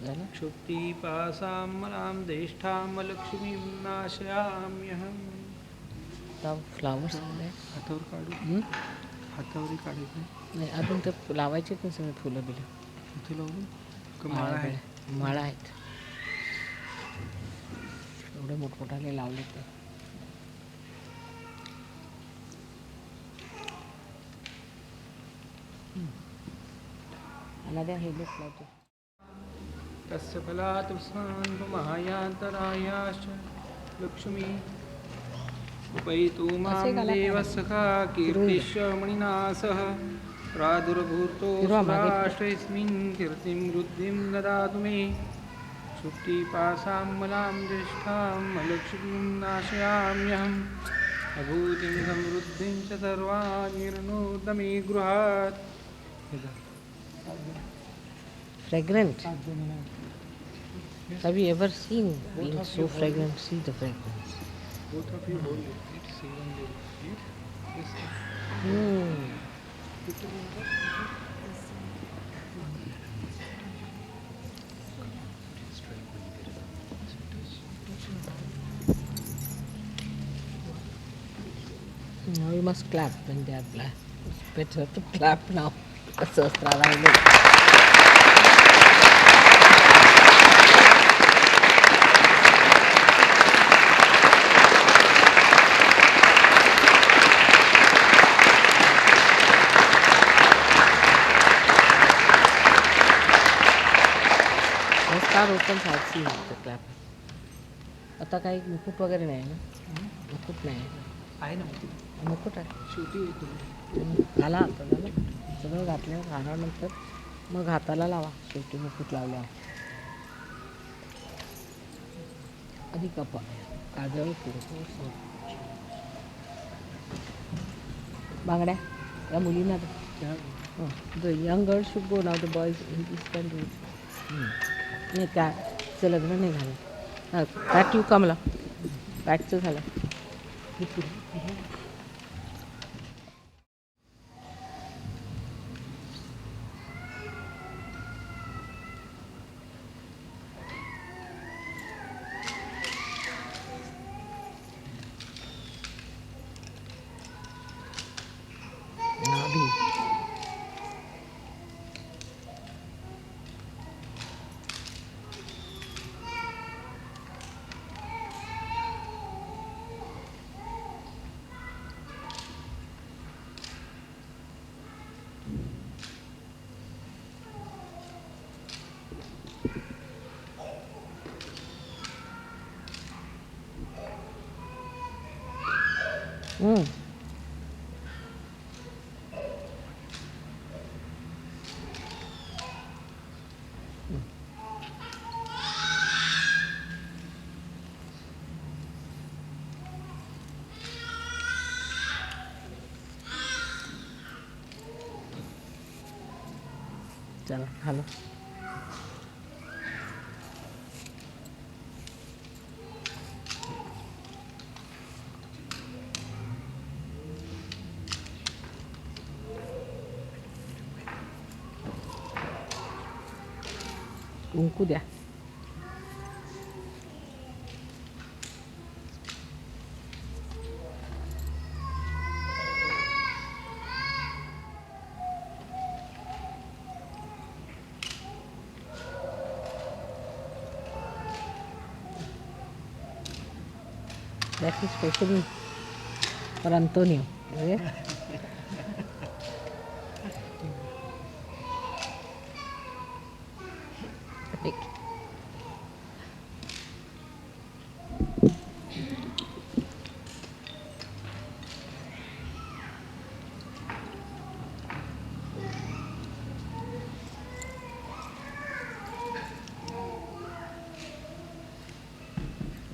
क्षुप्तिपासां मलां ज्येष्ठां लक्ष्मीं नाशयाम्यहम् फ्लावर्स हातावर काढू हातावरही काढायचं नाही अजून तर लावायचे पण सगळे फुलं बिलं इथे लावून का माळा आहे माळा आहेत एवढे मोठमोठाले लावले ते अनाद्या हे लोक लावते तस्य फलातसान्तुमायान्तरायाश्च लक्ष्मी उपैतो मां देवसखा कीर्तिश्च मणिना सह प्रादुर्भूतो राष्ट्रेऽस्मिन् कीर्तिं वृद्धिं ददातु मे क्षुप्तिपासां मलां ज्येष्ठां लक्ष्मीं नाशयाम्यहम् अभूतिं समृद्धिं च सर्वान् निर्णोदमे गृहात् fragrant. Have you ever seen being so fragrant? See the fragrance. Both of you hold it. It's even there. Yes, sir. Now you must clap when they are black. It's better to clap now. Sahasrarayana. Namaskar opens I've seen the clap. आता काही मुकुट वगैरे नाही ना मुकुट नाही आहे ना मुकुट आहे शेवटी येतो घाला आता झालं सगळं घातलं घालानंतर मग हाताला लावा शेवटी मुकुट लावल्यावर आधी कपा काजळ कुंकू बांगड्या या मुलींना the young girls should go now the boys in this can do नाही त्याचं लग्न नाही झालं पॅट यू कमला पॅटचं झालं Mm. चलो हेलो कुंकू द्या That is specially for Antonio. Okay? Right.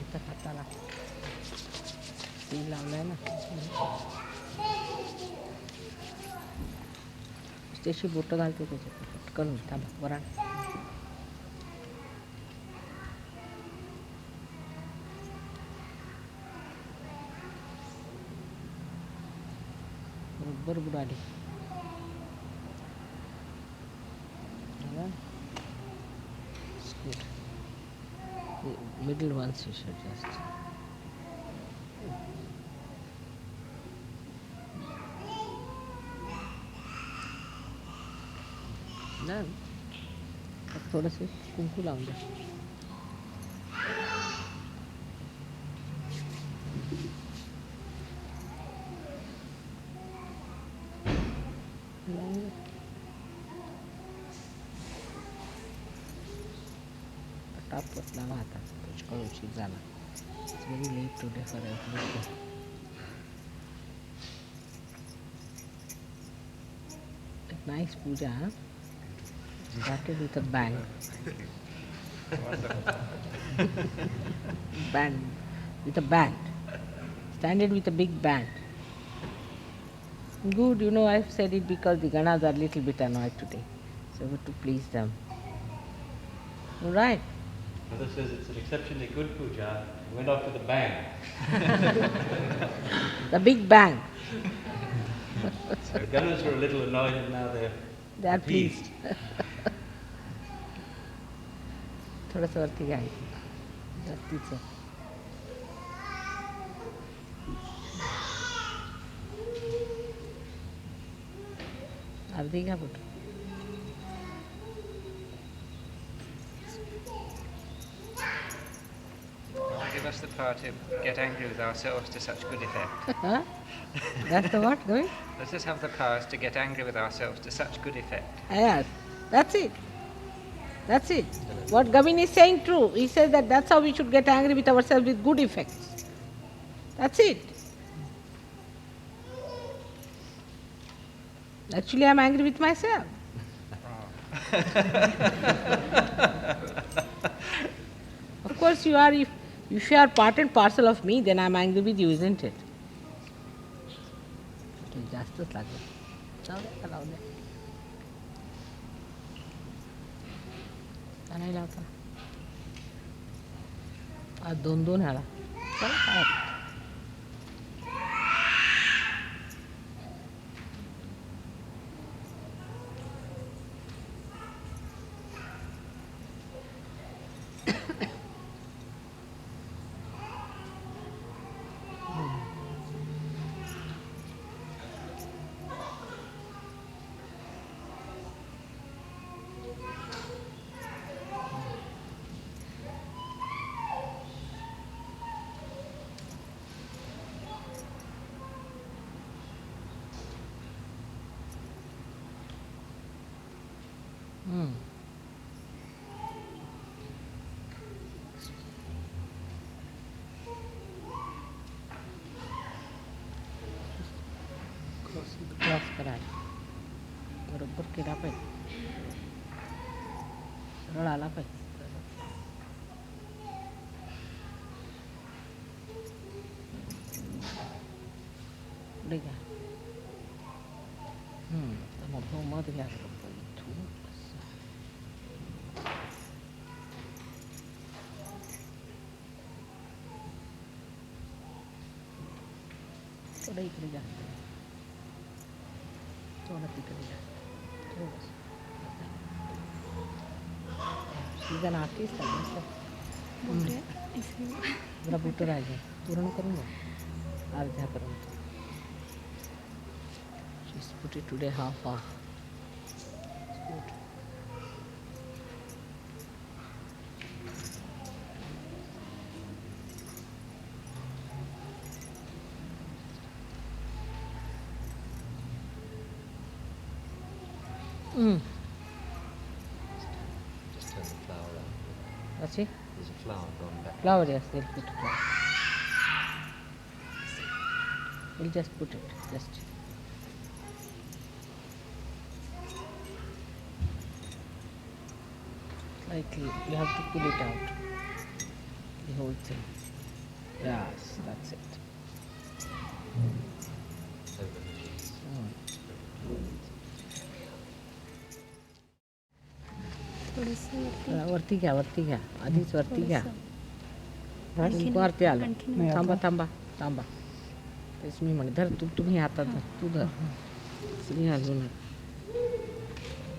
इथं हाताला सील लावलाय ना त्याची बोटं घालते त्याच्यात पटकन थांबा वराण बरोबर बुडाली The middle ones you should just done. थोड़े से कुंकू लाऊं दे पटापट लावा आता तुझको उचित झाला It's very late today for everything. A nice puja, huh? Started with a bang. Band, with a band. Started with a big band. Good, you know, I've said it because the Ganas are a little bit annoyed today. So I want to please them. All right. Mother says it's an exceptionally good puja. It went off with a bang. The big bang. So Ganas were a little annoyed and now They are appeased. pleased. थोड़ा सा वरती गाय जास्तीचं अर्धी घ्या boat Give us the power to get angry with ourselves to such good effect. Huh? That's the what going? Let us have the powers to get angry with ourselves to such good effect. Yes, that's it. That's it. What Gavin is saying true. He says that that's how we should get angry with ourselves with good effects. That's it. Actually, I'm angry with myself. Of course, you are. If you are part and parcel of me, then I'm angry with you, isn't it? जास्तच लागेल जाऊ दे लावू दे का नाही लावता आज दोन दोन ह्याला चला काय केला पाहिजे, सरळ आला पाहिजे. पुढे घ्या. मोठं मध घ्या. इथून असं. थोडं इकडे जास्त, थोडं तिकडे जास्त, थोडंसं. She's an artist, जरा बुटं राहिले पूर्ण करून घ्या अर्ध्यापर्यंत. She's put it today half off. It's good. Just turn the flower around. That's it? There's a flower going back. Flower, yes, they'll put it flower. We'll just put it, just. Slightly, you have to pull it out. The whole thing. Yes, that's it. Over the knees. वरती घ्या, वरती घ्या, आधीच वरती घ्या. आणखीन- वरती आलं. आणखीन- थांबा थांबा थांबा. तेच मी म्हणे धर, तुम्ही हातात धर, तू धर. तुम्ही अजून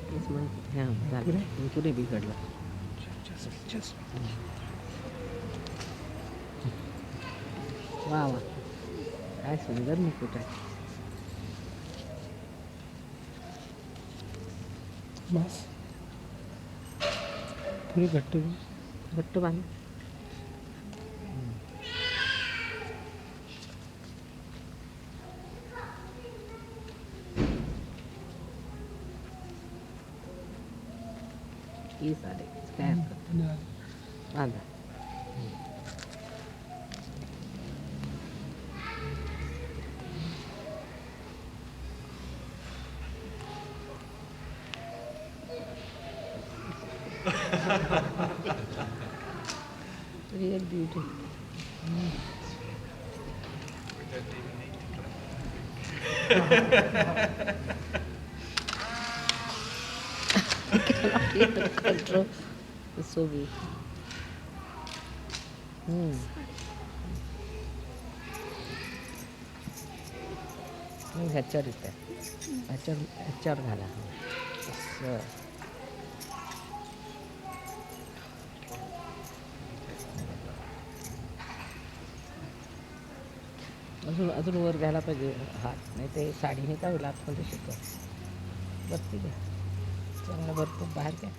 तेच म्हणते. हां झालं, पुढे बिघडलं. वा वा, काय सुंदर मुकुट आहे. बस थोडी घट्ट घे. घट्ट बांध. ही साडे काय हरकत नाही. बांधा. Real beauty. Cannot even control. It's so beautiful. ह्याच्यावर येते, ह्याच्यावर घाला. असं. अजून वर घ्यायला पाहिजे हात, नाही ते साडीने काय होईल आतमध्ये शिकव. वरती घ्या, चांगलं भरपूर बाहेर घ्या.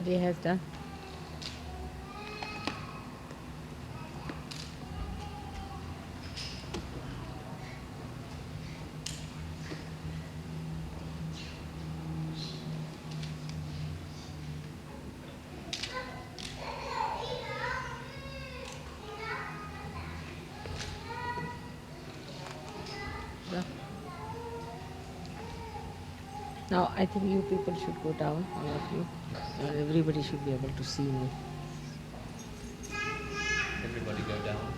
He has done. Now I think you people should go down, all of you. Everybody should be able to see me. Everybody go down.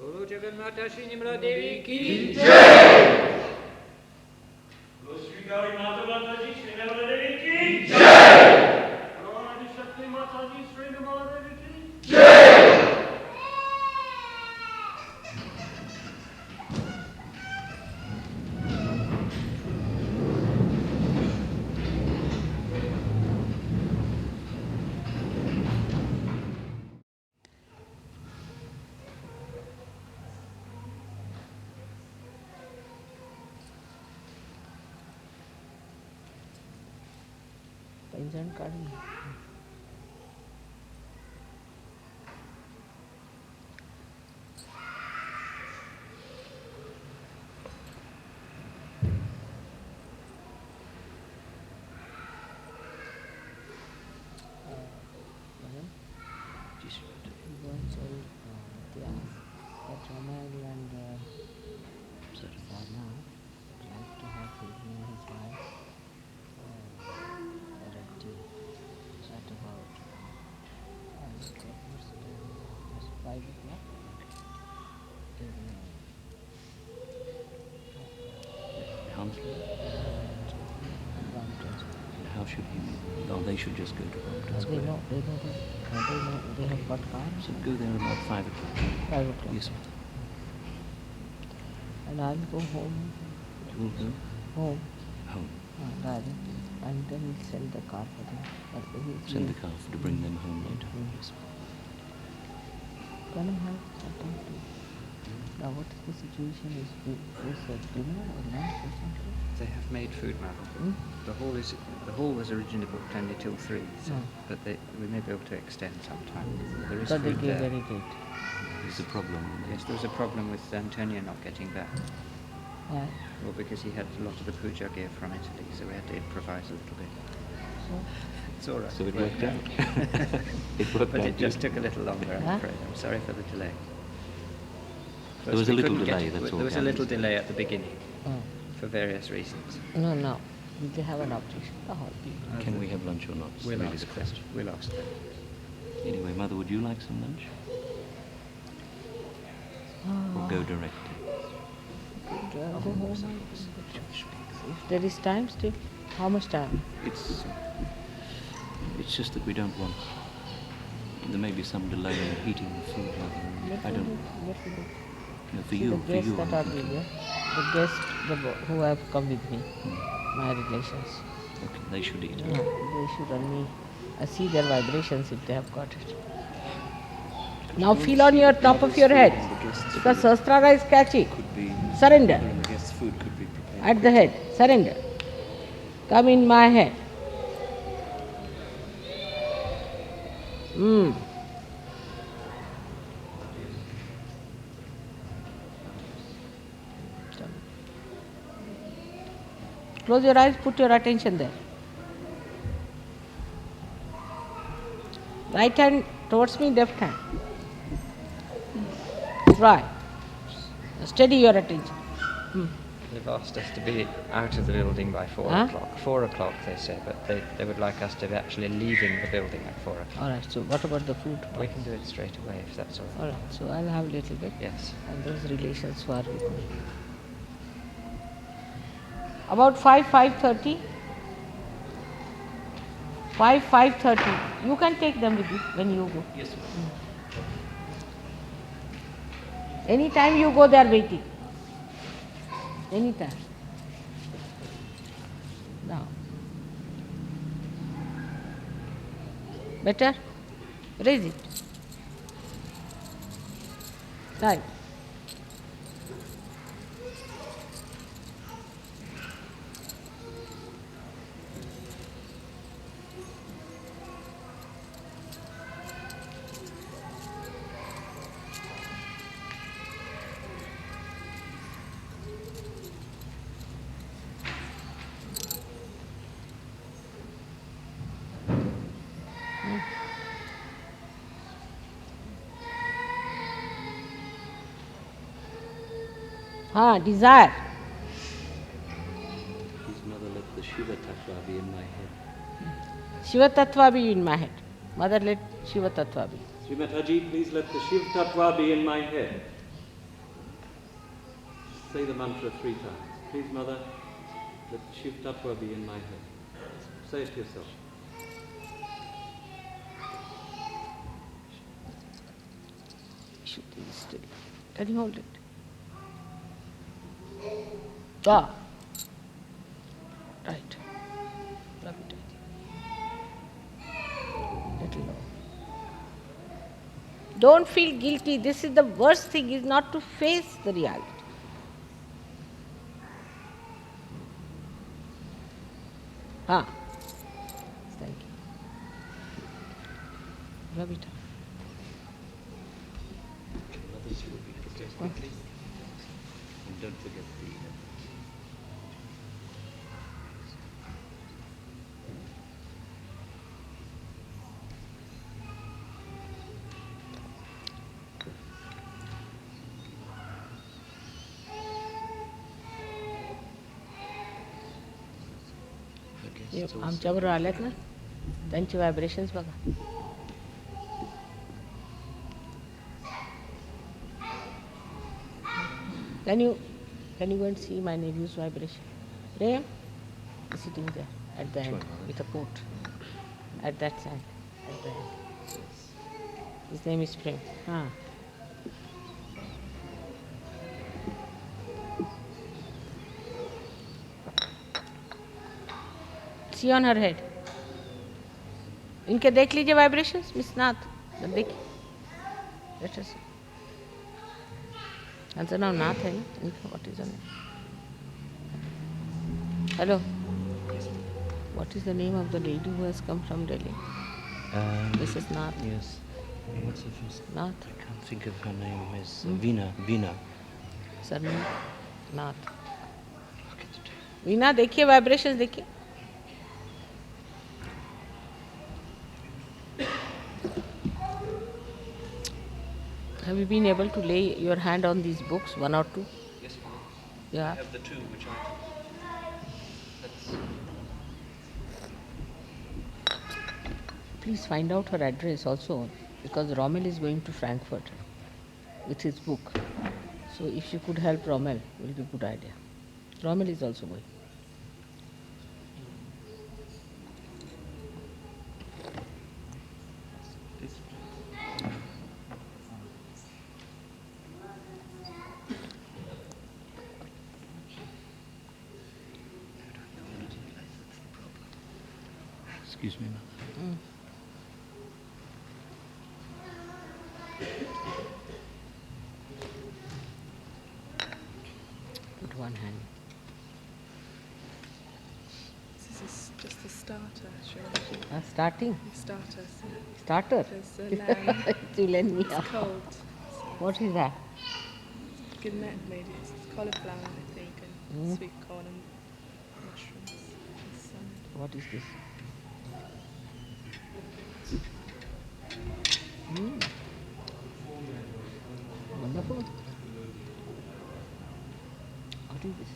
बोलो जगन्माता श्री निर्मला देवी की श्रीकाली माता माता जी श्री निर्मला देवी की जय। शक्ति माता जी श्री निर्मला देवी की जय। पेंशन काढून How should he? Oh, they should just go to Brompton They Square. know, they have got cars. So go there about 5 o'clock. 5 o'clock. Yes, ma'am. And I'll go home, You will go home, home. directly, and then we'll send the car for them. Send the car to bring them home later. Yes, ma'am. Can I have something to? Now, what is the situation? Is dinner or lunch or something? They have made food, madam. Hmm? The hall was originally booked only till 3, so, Hmm. but we may be able to extend sometime. There is So they food gave there. very late. There's a problem. Yes, there was a problem with Antonio not getting back. Why? Well, because he had a lot of the puja gear from Italy, so we had to improvise a little bit. So, It's all right. So it worked out. It worked But out it just good. took a little longer, I'm Huh? afraid. I'm sorry for the delay. There was First, a we little couldn't get delay, it- that's all, There was a little Gandhi. delay at the beginning, oh. for various reasons. No. Did they have an objection? Oh, Can we have lunch or not? It's We'll really ask the them. question. We'll ask them. Anyway, Mother, would you like some lunch? Or go directly? Go home. If there is time still, how much time? It's just that we don't want. There may be some delay in heating the food. Mother. I don't. Little bit. No, for See, you, the for guests you. that I'm are thinking. there, the guests who have come with me, my relations. Okay, they should eat. Yeah, they should only see their vibrations if they have got it. Now feel on your top of your head, because Sahasrara is catchy. Surrender. At the head, surrender. Come in my head. Close your eyes, put your attention there. Right hand towards me, left hand. Try. Steady your attention. They've asked us to be out of the building by 4 Huh? o'clock. 4 o'clock, they say, but they would like us to be actually leaving the building at 4 o'clock. All right, so what about the food? We can do it straight away if that's all right. All right, so I'll have a little bit. Yes. And those relations who are with me. About 5:30. 5:30. You can take them with you when you go. Yes, Anytime you go, they are waiting. Anytime. Now. Better? Raise it. Right. Desire. Please, Mother, let the Shiva Tattva be in my head. Shiva Tattva be in my head. Mother, let Shiva Tattva be. Sri Mataji, please let the Shiv Tattva be in my head. Say the mantra 3 times. Please, Mother, let the Shiv Tattva be in my head. Say it to yourself. Shuddhi is still. Can you hold it? Ah. Right. Rub it. Little low. Don't feel guilty. This is the worst thing, is not to face the reality. Thank you. Rub it. Mothers will be protected quickly. And don't forget the... आमच्याबरोबर आल्यात ना त्यांचे vibrations बघा. Can you go and see my nephew's vibration? Ray is sitting there at the end with a coat. At that side, at the end. His name is Prem. See on her head. इनके देख लीजिए vibrations, miss नाथ. देखिए. Let us see. Answer now, Nath है ना? What is her name? Hello. What is the name of the lady who has come from Delhi? Mrs. Nath. Yes. What's her first? Nath. I can't think of her name. Is Veena. Surname Nath. Veena, देखिए vibrations देखिए. Have you been able to lay your hand on these books, 1 or 2? Yes, Mother. Yeah. I have the 2 which I... Please find out her address also, because Rommel is going to Frankfurt with his book. So if you could help Rommel, it will be a good idea. Rommel is also going. Excuse me, Mother. Put one hand. This is just a starter, surely. Starting? Starter. Starter? There's a lamb. You lend me It's up. cold. What is that? Goodnight made it. It's cauliflower, I think, and sweet corn and mushrooms and salad. What is this? Wonderful. What is this?